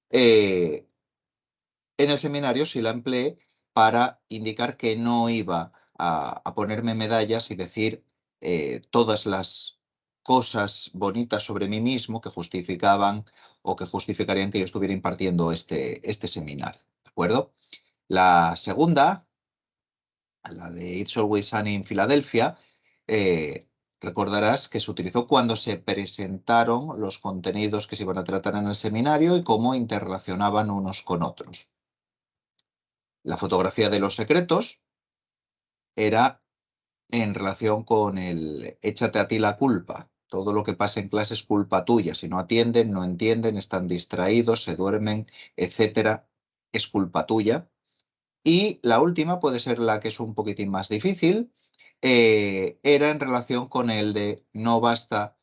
en el seminario sí la empleé para indicar que no iba a ponerme medallas y decir todas las cosas bonitas sobre mí mismo que justificaban o que justificarían que yo estuviera impartiendo este seminario, ¿de acuerdo? La segunda, la de It's Always Sunny en Filadelfia, recordarás que se utilizó cuando se presentaron los contenidos que se iban a tratar en el seminario y cómo interrelacionaban unos con otros. La fotografía de los secretos era en relación con el échate a ti la culpa. Todo lo que pasa en clase es culpa tuya. Si no atienden, no entienden, están distraídos, se duermen, etcétera, es culpa tuya. Y la última puede ser la que es un poquitín más difícil. Era en relación con el de no basta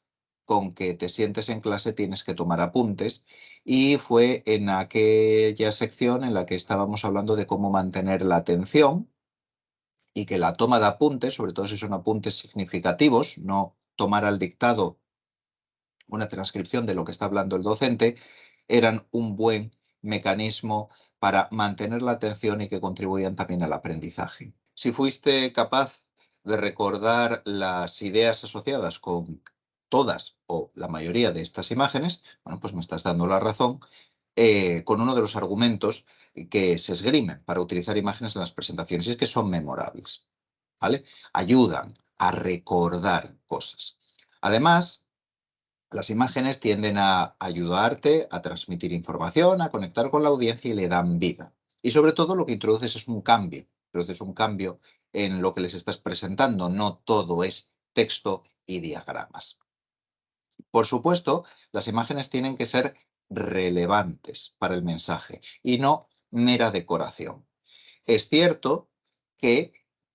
con que te sientes en clase, tienes que tomar apuntes. Y fue en aquella sección en la que estábamos hablando de cómo mantener la atención y que la toma de apuntes, sobre todo si son apuntes significativos, no tomar al dictado una transcripción de lo que está hablando el docente, eran un buen mecanismo para mantener la atención y que contribuían también al aprendizaje. Si fuiste capaz de recordar las ideas asociadas con todas o la mayoría de estas imágenes, bueno, pues me estás dando la razón con uno de los argumentos que se esgrimen para utilizar imágenes en las presentaciones, y es que son memorables, ¿vale? Ayudan a recordar cosas. Además, las imágenes tienden a ayudarte a transmitir información, a conectar con la audiencia y le dan vida. Y sobre todo lo que introduces es un cambio. Introduces un cambio en lo que les estás presentando. No todo es texto y diagramas. Por supuesto, las imágenes tienen que ser relevantes para el mensaje y no mera decoración. Es cierto que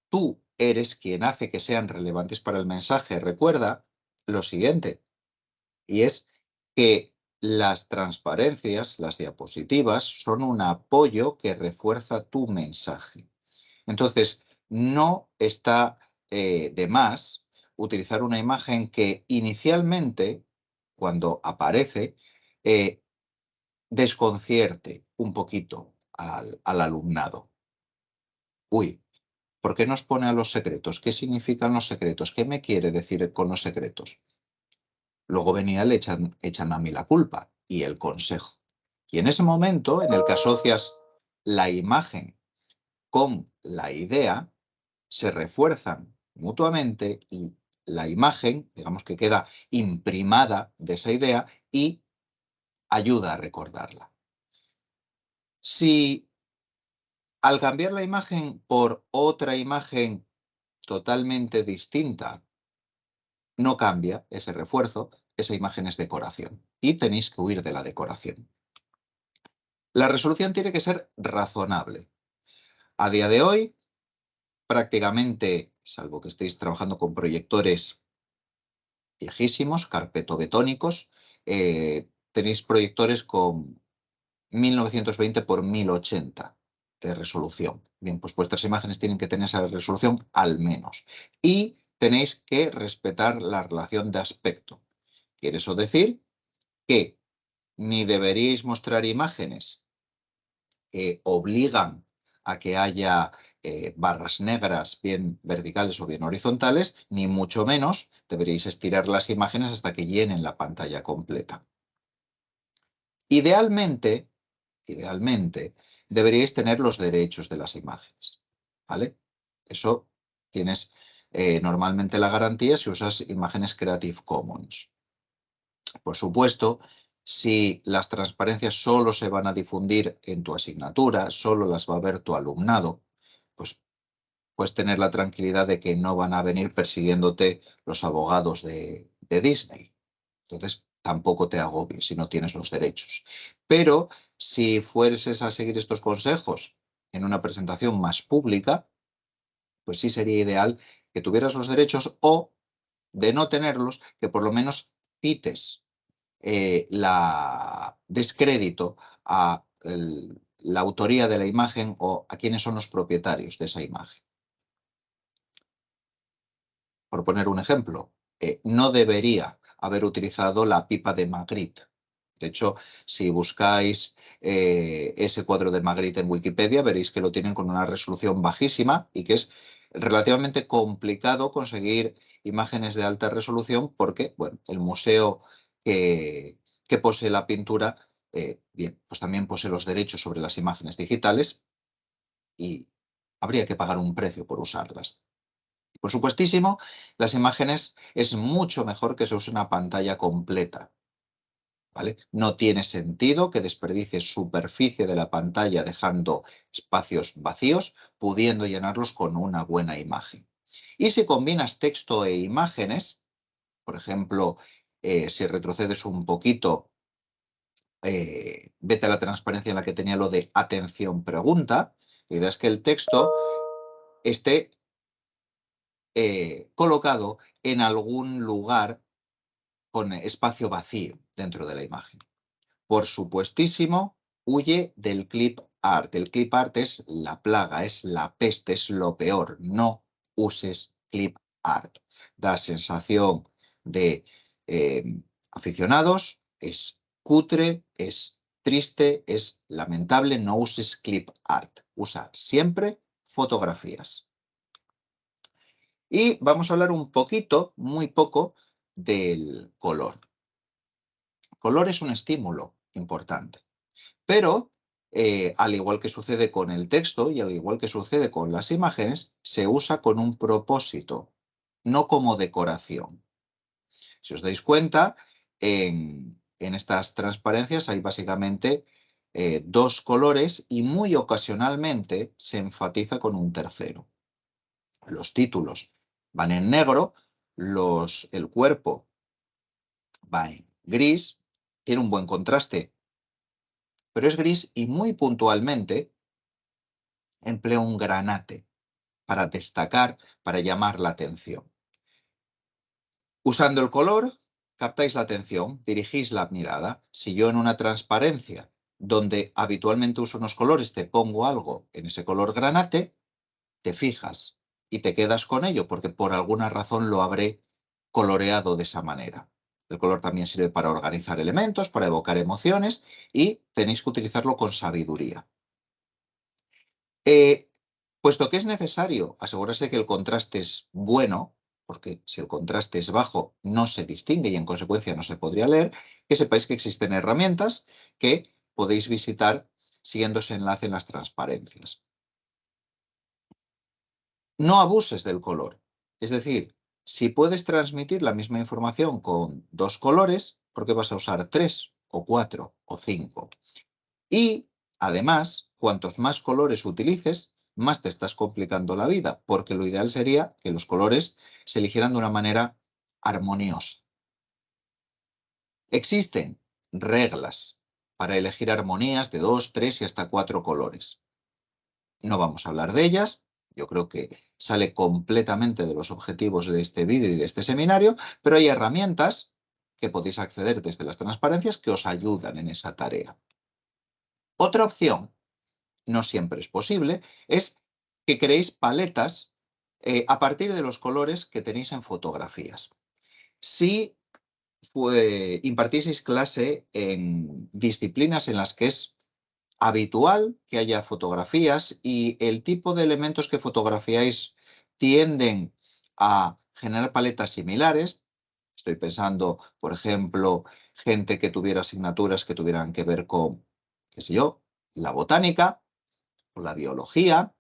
tú eres quien hace que sean relevantes para el mensaje. Recuerda lo siguiente, y es que las transparencias, las diapositivas, son un apoyo que refuerza tu mensaje. Entonces, no está de más utilizar una imagen que inicialmente, cuando aparece, desconcierte un poquito al alumnado. Uy, ¿por qué nos pone a los secretos? ¿Qué significan los secretos? ¿Qué me quiere decir con los secretos? Luego venía el échame a mí la culpa y el consejo. Y en ese momento, en el que asocias la imagen con la idea, se refuerzan mutuamente y la imagen, digamos que queda imprimada de esa idea y ayuda a recordarla. Si al cambiar la imagen por otra imagen totalmente distinta, no cambia ese refuerzo, esa imagen es decoración y tenéis que huir de la decoración. La resolución tiene que ser razonable. A día de hoy, prácticamente, salvo que estéis trabajando con proyectores viejísimos, carpetobetónicos, tenéis proyectores con 1920 por 1080 de resolución. Bien, pues vuestras imágenes tienen que tener esa resolución al menos. Y tenéis que respetar la relación de aspecto. ¿Quiere eso decir? Que ni deberíais mostrar imágenes que obligan a que haya barras negras bien verticales o bien horizontales, ni mucho menos deberíais estirar las imágenes hasta que llenen la pantalla completa. Idealmente, deberíais tener los derechos de las imágenes, ¿vale? Eso tienes normalmente la garantía si usas imágenes Creative Commons. Por supuesto, si las transparencias solo se van a difundir en tu asignatura, solo las va a ver tu alumnado, pues puedes tener la tranquilidad de que no van a venir persiguiéndote los abogados de Disney. Entonces, tampoco te agobies si no tienes los derechos. Pero si fueses a seguir estos consejos en una presentación más pública, pues sí sería ideal que tuvieras los derechos o, de no tenerlos, que por lo menos cites la descrédito a la autoría de la imagen o a quiénes son los propietarios de esa imagen. por poner un ejemplo, no debería haber utilizado la pipa de Magritte. De hecho, si buscáis ese cuadro de Magritte en Wikipedia, veréis que lo tienen con una resolución bajísima y que es relativamente complicado conseguir imágenes de alta resolución porque, bueno, el museo que posee la pintura, bien, pues también posee los derechos sobre las imágenes digitales y habría que pagar un precio por usarlas. Por supuestísimo, las imágenes es mucho mejor que se use una pantalla completa, ¿vale? No tiene sentido que desperdicies superficie de la pantalla dejando espacios vacíos, pudiendo llenarlos con una buena imagen. Y si combinas texto e imágenes, por ejemplo, si retrocedes un poquito, vete a la transparencia en la que tenía lo de atención pregunta, la idea es que el texto esté colocado en algún lugar con espacio vacío dentro de la imagen. Por supuestísimo, huye del clip art. El clip art es la plaga, es la peste, es lo peor. No uses clip art. Da sensación de aficionados, es cutre, es triste, es lamentable. No uses clip art. Usa siempre fotografías. Y vamos a hablar un poquito, muy poco, del color. Color es un estímulo importante, pero al igual que sucede con el texto y al igual que sucede con las imágenes, se usa con un propósito, no como decoración. Si os dais cuenta, en estas transparencias hay básicamente dos colores y muy ocasionalmente se enfatiza con un tercero. Los títulos van en negro, el cuerpo va en gris, tiene un buen contraste, pero es gris y muy puntualmente emplea un granate para destacar, para llamar la atención. Usando el color, captáis la atención, dirigís la mirada. Si yo en una transparencia donde habitualmente uso unos colores te pongo algo en ese color granate, te fijas y te quedas con ello porque por alguna razón lo habré coloreado de esa manera. El color también sirve para organizar elementos, para evocar emociones y tenéis que utilizarlo con sabiduría. Puesto que es necesario asegurarse que el contraste es bueno, porque si el contraste es bajo no se distingue y en consecuencia no se podría leer, que sepáis que existen herramientas que podéis visitar siguiendo ese enlace en las transparencias. No abuses del color. Es decir, si puedes transmitir la misma información con dos colores, ¿por qué vas a usar 3 o 4 o 5? Y, además, cuantos más colores utilices, más te estás complicando la vida, porque lo ideal sería que los colores se eligieran de una manera armoniosa. Existen reglas para elegir armonías de 2, 3 y hasta 4 colores. No vamos a hablar de ellas, yo creo que sale completamente de los objetivos de este vídeo y de este seminario, pero hay herramientas que podéis acceder desde las transparencias que os ayudan en esa tarea. Otra opción, no siempre es posible, es que creéis paletas a partir de los colores que tenéis en fotografías. Si impartieseis clase en disciplinas en las que es habitual que haya fotografías y el tipo de elementos que fotografiáis tienden a generar paletas similares. Estoy pensando, por ejemplo, gente que tuviera asignaturas que tuvieran que ver con, qué sé yo, la botánica o la biología,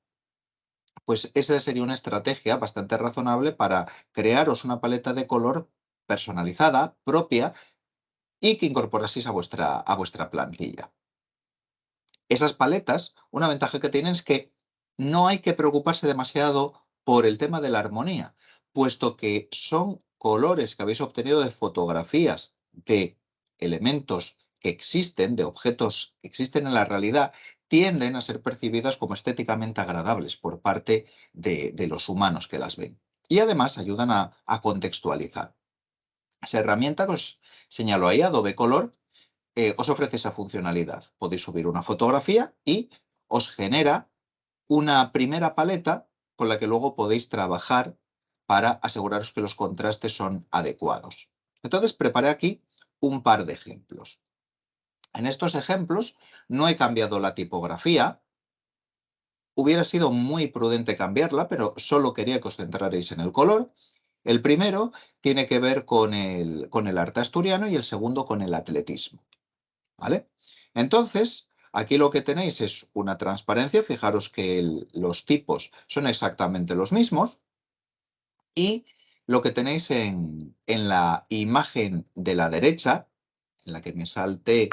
pues esa sería una estrategia bastante razonable para crearos una paleta de color personalizada, propia, y que incorporaseis a vuestra plantilla. Esas paletas, una ventaja que tienen es que no hay que preocuparse demasiado por el tema de la armonía, puesto que son colores que habéis obtenido de fotografías de elementos que existen, de objetos que existen en la realidad, tienden a ser percibidas como estéticamente agradables por parte de los humanos que las ven. Y además ayudan a contextualizar. Esa herramienta que os señalo ahí, Adobe Color, os ofrece esa funcionalidad. Podéis subir una fotografía y os genera una primera paleta con la que luego podéis trabajar para aseguraros que los contrastes son adecuados. Entonces preparé aquí un par de ejemplos. En estos ejemplos no he cambiado la tipografía. Hubiera sido muy prudente cambiarla, pero solo quería que os centrarais en el color. El primero tiene que ver con el arte asturiano y el segundo con el atletismo, ¿vale? Entonces, aquí lo que tenéis es una transparencia. Fijaros que los tipos son exactamente los mismos. Y lo que tenéis en la imagen de la derecha, en la que me salté,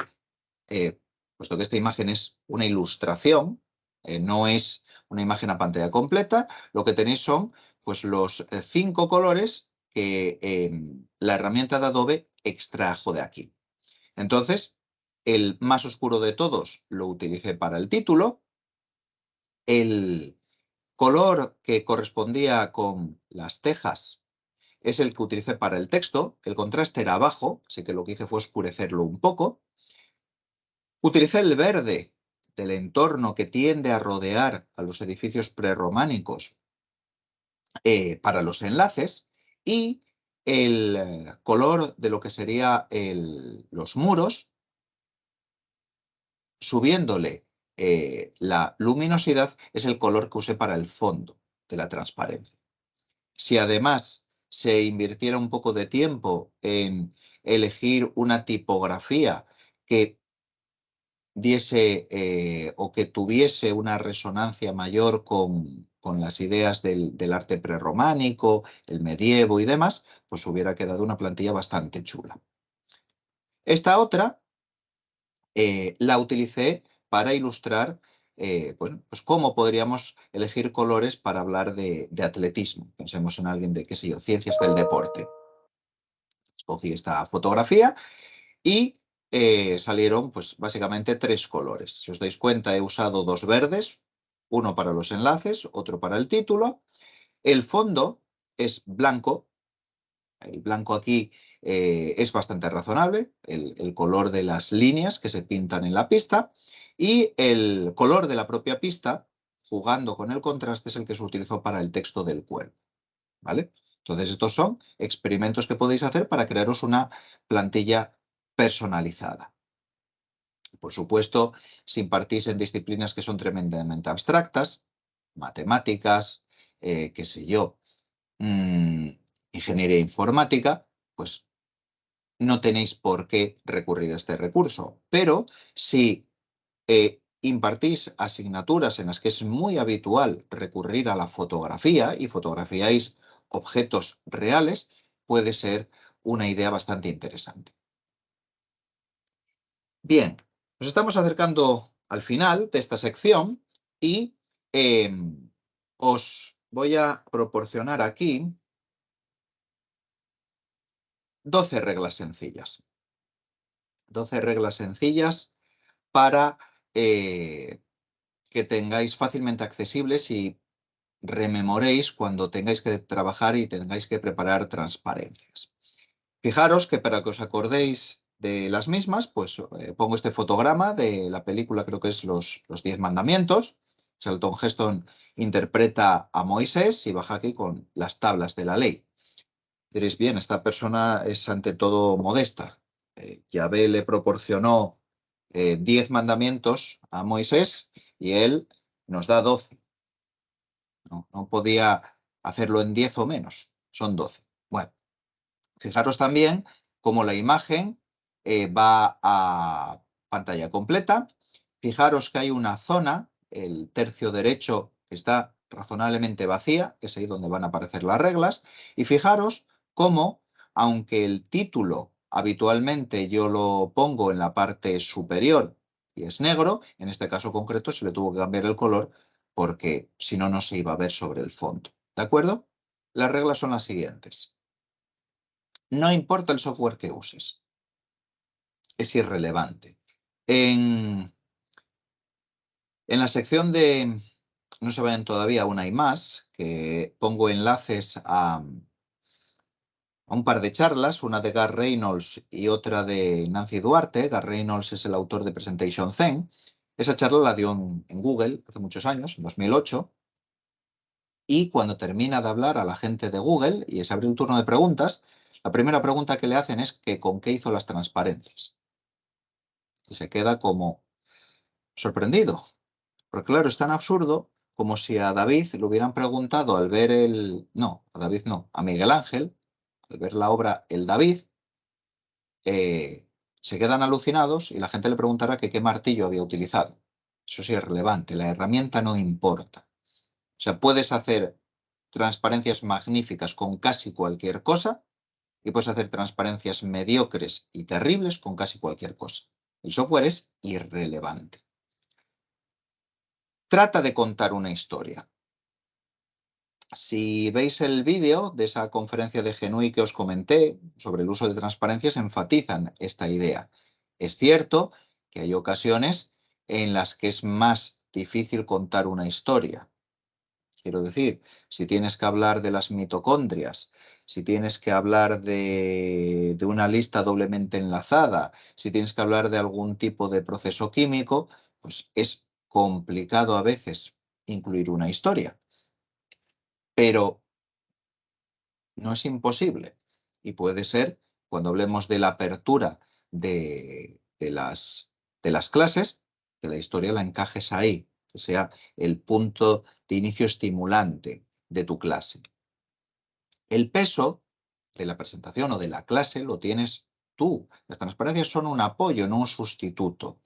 puesto que esta imagen es una ilustración, no es una imagen a pantalla completa, lo que tenéis son pues, los 5 colores que la herramienta de Adobe extrajo de aquí. Entonces, el más oscuro de todos lo utilicé para el título. El color que correspondía con las tejas es el que utilicé para el texto. El contraste era bajo, así que lo que hice fue oscurecerlo un poco. Utilicé el verde del entorno que tiende a rodear a los edificios prerrománicos para los enlaces, y el color de lo que sería los muros, subiéndole la luminosidad, es el color que usé para el fondo de la transparencia. Si además se invirtiera un poco de tiempo en elegir una tipografía que diese o que tuviese una resonancia mayor con las ideas del arte prerrománico, el medievo y demás, pues hubiera quedado una plantilla bastante chula. Esta otra la utilicé para ilustrar bueno, pues cómo podríamos elegir colores para hablar de atletismo. Pensemos en alguien de, qué sé yo, ciencias del deporte. Escogí esta fotografía y salieron pues básicamente 3 colores. Si os dais cuenta, he usado 2 verdes, uno para los enlaces, otro para el título. El fondo es blanco. El blanco aquí es bastante razonable, el color de las líneas que se pintan en la pista, y el color de la propia pista, jugando con el contraste, es el que se utilizó para el texto del cuerpo, ¿vale? Entonces, estos son experimentos que podéis hacer para crearos una plantilla personalizada. Por supuesto, si impartís en disciplinas que son tremendamente abstractas, matemáticas, qué sé yo, ingeniería informática, pues no tenéis por qué recurrir a este recurso. Pero si impartís asignaturas en las que es muy habitual recurrir a la fotografía y fotografiáis objetos reales, puede ser una idea bastante interesante. Bien, nos estamos acercando al final de esta sección y os voy a proporcionar aquí 12 reglas sencillas. 12 reglas sencillas para que tengáis fácilmente accesibles y rememoréis cuando tengáis que trabajar y tengáis que preparar transparencias. Fijaros que para que os acordéis de las mismas, pues pongo este fotograma de la película, creo que es Los 10 Mandamientos. Charlton Heston interpreta a Moisés y baja aquí con las tablas de la ley. Diréis, bien, esta persona es ante todo modesta. Yahvé le proporcionó 10 mandamientos a Moisés y él nos da 12. No podía hacerlo en 10 o menos, son 12. Bueno, fijaros también cómo la imagen va a pantalla completa. Fijaros que hay una zona, el tercio derecho, que está razonablemente vacía, que es ahí donde van a aparecer las reglas. Y fijaros cómo, aunque el título habitualmente yo lo pongo en la parte superior y es negro, en este caso concreto se le tuvo que cambiar el color porque si no, no se iba a ver sobre el fondo. ¿De acuerdo? Las reglas son las siguientes. No importa el software que uses, es irrelevante. En la sección de no se vayan todavía, aún hay más, que pongo enlaces a un par de charlas, una de Gar Reynolds y otra de Nancy Duarte. Gar Reynolds es el autor de Presentation Zen. Esa charla la dio en Google hace muchos años, en 2008. y cuando termina de hablar a la gente de Google y se abre un turno de preguntas, la primera pregunta que le hacen es que con qué hizo las transparencias. Y se queda como sorprendido. Porque claro, es tan absurdo como si a David le hubieran preguntado al ver no, a David no, a Miguel Ángel, al ver la obra El David, se quedan alucinados y la gente le preguntará que qué martillo había utilizado. Eso sí es relevante, la herramienta no importa. O sea, puedes hacer transparencias magníficas con casi cualquier cosa y puedes hacer transparencias mediocres y terribles con casi cualquier cosa. El software es irrelevante. Trata de contar una historia. Si veis el vídeo de esa conferencia de GENUI que os comenté sobre el uso de transparencias, enfatizan esta idea. Es cierto que hay ocasiones en las que es más difícil contar una historia. Quiero decir, si tienes que hablar de las mitocondrias, si tienes que hablar de una lista doblemente enlazada, si tienes que hablar de algún tipo de proceso químico, pues es complicado a veces incluir una historia. Pero no es imposible. Y puede ser, cuando hablemos de la apertura de las clases, que la historia la encajes ahí, que sea el punto de inicio estimulante de tu clase. El peso de la presentación o de la clase lo tienes tú. Las transparencias son un apoyo, no un sustituto.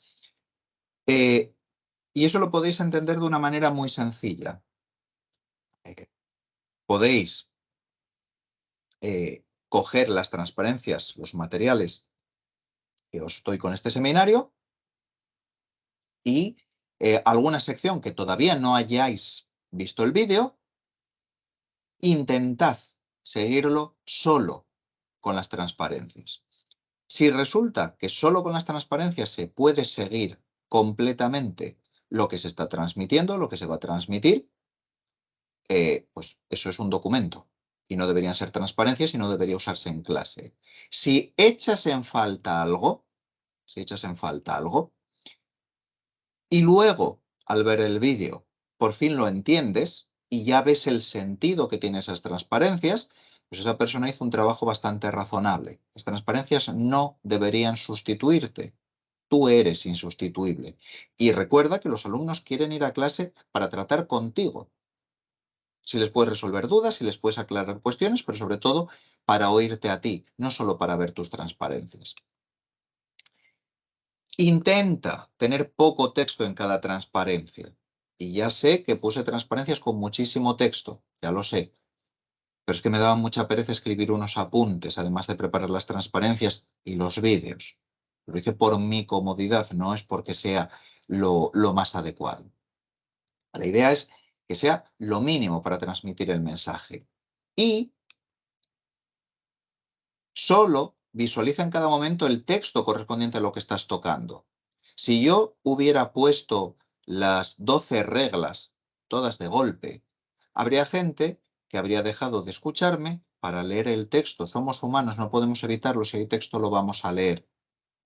Y eso lo podéis entender de una manera muy sencilla. Podéis coger las transparencias, los materiales que os doy con este seminario y alguna sección que todavía no hayáis visto el vídeo, intentad seguirlo solo con las transparencias. Si resulta que solo con las transparencias se puede seguir completamente lo que se está transmitiendo, lo que se va a transmitir, pues eso es un documento y no deberían ser transparencias y no debería usarse en clase. Si echas en falta algo, y luego, al ver el vídeo, por fin lo entiendes y ya ves el sentido que tienen esas transparencias, pues esa persona hizo un trabajo bastante razonable. Las transparencias no deberían sustituirte. Tú eres insustituible. Y recuerda que los alumnos quieren ir a clase para tratar contigo. Si les puedes resolver dudas, si les puedes aclarar cuestiones, pero sobre todo para oírte a ti, no solo para ver tus transparencias. Intenta tener poco texto en cada transparencia. Y ya sé que puse transparencias con muchísimo texto, ya lo sé. Pero es que me daba mucha pereza escribir unos apuntes, además de preparar las transparencias y los vídeos. Lo hice por mi comodidad, no es porque sea lo más adecuado. La idea es que sea lo mínimo para transmitir el mensaje. Y solo visualiza en cada momento el texto correspondiente a lo que estás tocando. Si yo hubiera puesto las 12 reglas, todas de golpe, habría gente que habría dejado de escucharme para leer el texto. Somos humanos, no podemos evitarlo. Si hay texto, lo vamos a leer.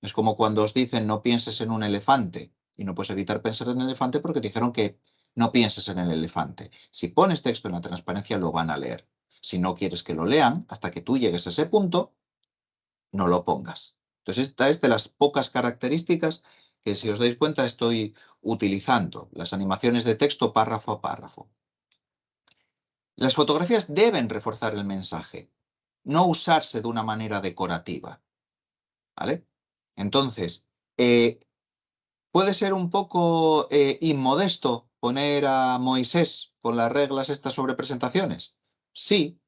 Es como cuando os dicen no pienses en un elefante y no puedes evitar pensar en el elefante porque te dijeron que no pienses en el elefante. Si pones texto en la transparencia, lo van a leer. Si no quieres que lo lean, hasta que tú llegues a ese punto, no lo pongas. Entonces, esta es de las pocas características que, si os dais cuenta, estoy utilizando. Las animaciones de texto párrafo a párrafo. Las fotografías deben reforzar el mensaje, no usarse de una manera decorativa. ¿Vale? Entonces, puede ser un poco inmodesto poner a Moisés con las reglas estas sobre presentaciones. Sí,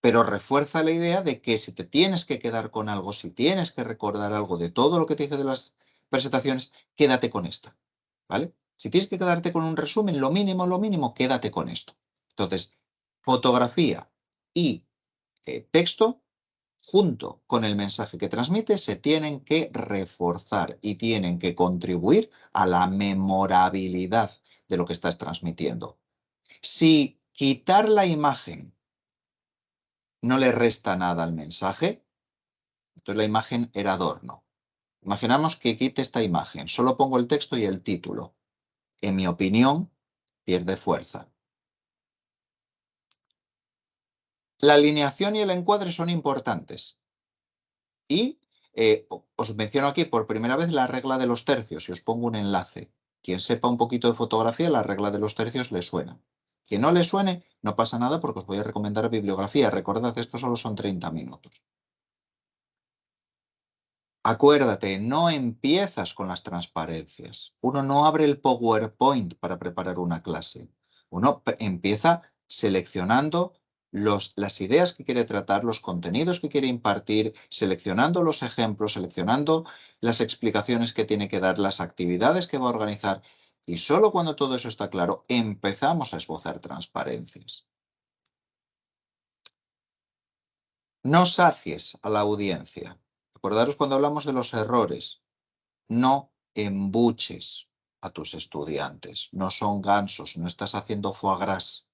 pero refuerza la idea de que si te tienes que quedar con algo, si tienes que recordar algo de todo lo que te dije de las presentaciones, quédate con esta, ¿vale? Si tienes que quedarte con un resumen, lo mínimo, quédate con esto. Entonces, fotografía y texto, junto con el mensaje que transmite, se tienen que reforzar y tienen que contribuir a la memorabilidad de lo que estás transmitiendo. Si quitar la imagen no le resta nada al mensaje, entonces la imagen era adorno. Imaginamos que quite esta imagen, solo pongo el texto y el título. En mi opinión, pierde fuerza. La alineación y el encuadre son importantes. Y os menciono aquí por primera vez la regla de los tercios y os pongo un enlace. Quien sepa un poquito de fotografía, la regla de los tercios le suena. Quien no le suene, no pasa nada porque os voy a recomendar bibliografía. Recordad, esto solo son 30 minutos. Acuérdate, no empiezas con las transparencias. Uno no abre el PowerPoint para preparar una clase. Uno empieza seleccionando las ideas que quiere tratar, los contenidos que quiere impartir, seleccionando los ejemplos, seleccionando las explicaciones que tiene que dar, las actividades que va a organizar. Y solo cuando todo eso está claro, empezamos a esbozar transparencias. No sacies a la audiencia. Acordaros cuando hablamos de los errores. No embuches a tus estudiantes. No son gansos, no estás haciendo foie gras.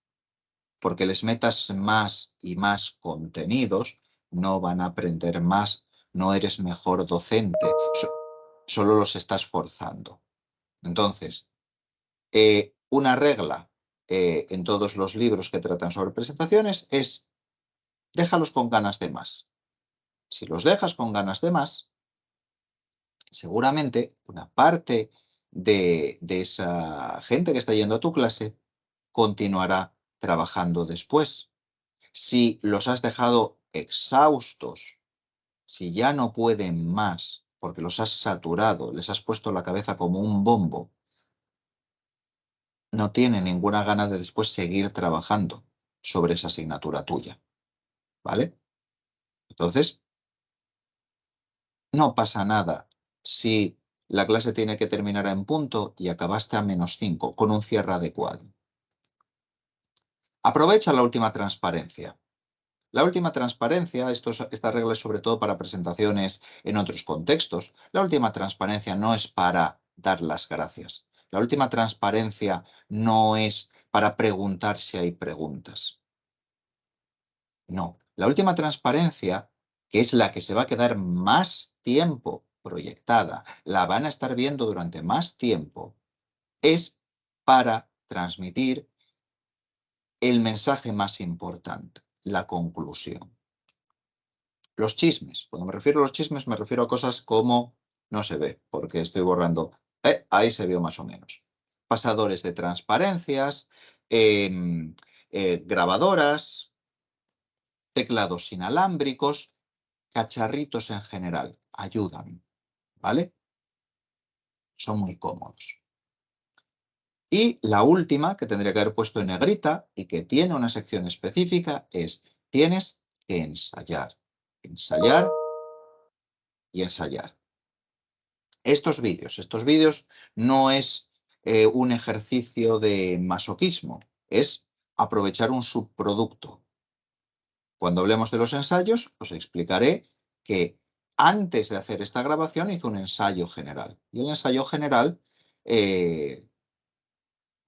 Porque les metas más y más contenidos, no van a aprender más, no eres mejor docente, solo los estás forzando. Entonces, una regla en todos los libros que tratan sobre presentaciones es déjalos con ganas de más. Si los dejas con ganas de más, seguramente una parte de esa gente que está yendo a tu clase continuará trabajando después. Si los has dejado exhaustos, si ya no pueden más, porque los has saturado, les has puesto la cabeza como un bombo, no tienen ninguna gana de después seguir trabajando sobre esa asignatura tuya. ¿Vale? Entonces, no pasa nada si la clase tiene que terminar en punto y acabaste a -5 con un cierre adecuado. Aprovecha la última transparencia. La última transparencia, esta regla es sobre todo para presentaciones en otros contextos. La última transparencia no es para dar las gracias. La última transparencia no es para preguntar si hay preguntas. No, la última transparencia, que es la que se va a quedar más tiempo proyectada, la van a estar viendo durante más tiempo, es para transmitir el mensaje más importante, la conclusión. Los chismes, cuando me refiero a los chismes me refiero a cosas como, no se ve, porque estoy borrando, ahí se vio más o menos. Pasadores de transparencias, grabadoras, teclados inalámbricos, cacharritos en general, ayudan, ¿vale? Son muy cómodos. Y la última, que tendría que haber puesto en negrita y que tiene una sección específica, es tienes que ensayar. Ensayar y ensayar. Estos vídeos no es un ejercicio de masoquismo, es aprovechar un subproducto. Cuando hablemos de los ensayos, os explicaré que antes de hacer esta grabación hice un ensayo general. Y el ensayo general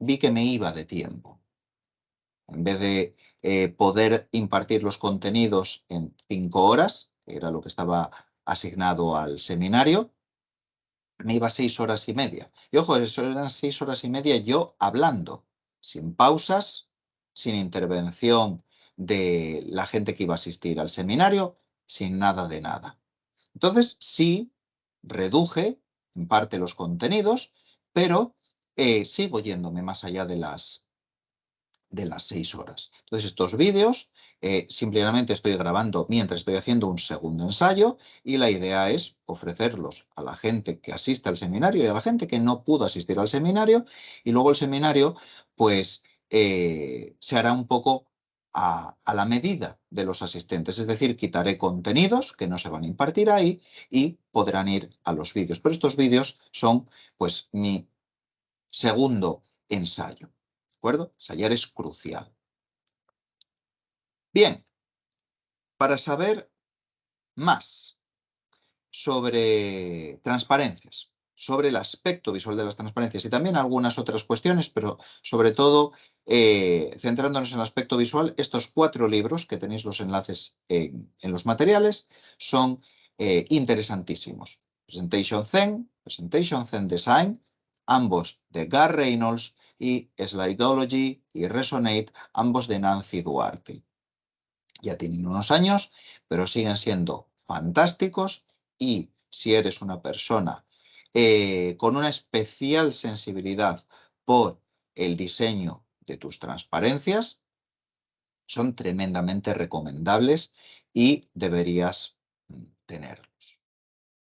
vi que me iba de tiempo. En vez de poder impartir los contenidos en 5 horas, que era lo que estaba asignado al seminario, me iba 6 horas y media. Y ojo, eso eran 6 horas y media yo hablando, sin pausas, sin intervención de la gente que iba a asistir al seminario, sin nada de nada. Entonces, sí, reduje en parte los contenidos, pero sigo yéndome más allá de las 6 horas. Entonces, estos vídeos simplemente estoy grabando mientras estoy haciendo un segundo ensayo y la idea es ofrecerlos a la gente que asiste al seminario y a la gente que no pudo asistir al seminario, y luego el seminario pues se hará un poco a la medida de los asistentes, es decir, quitaré contenidos que no se van a impartir ahí y podrán ir a los vídeos. Pero estos vídeos son pues mi segundo ensayo. ¿De acuerdo? Ensayar es crucial. Bien, para saber más sobre transparencias, sobre el aspecto visual de las transparencias y también algunas otras cuestiones, pero sobre todo centrándonos en el aspecto visual, estos 4 libros, que tenéis los enlaces en los materiales, son interesantísimos. Presentation Zen Design, ambos de Gar Reynolds, y Slideology y Resonate, ambos de Nancy Duarte. Ya tienen unos años, pero siguen siendo fantásticos y si eres una persona con una especial sensibilidad por el diseño de tus transparencias, son tremendamente recomendables y deberías tenerlos.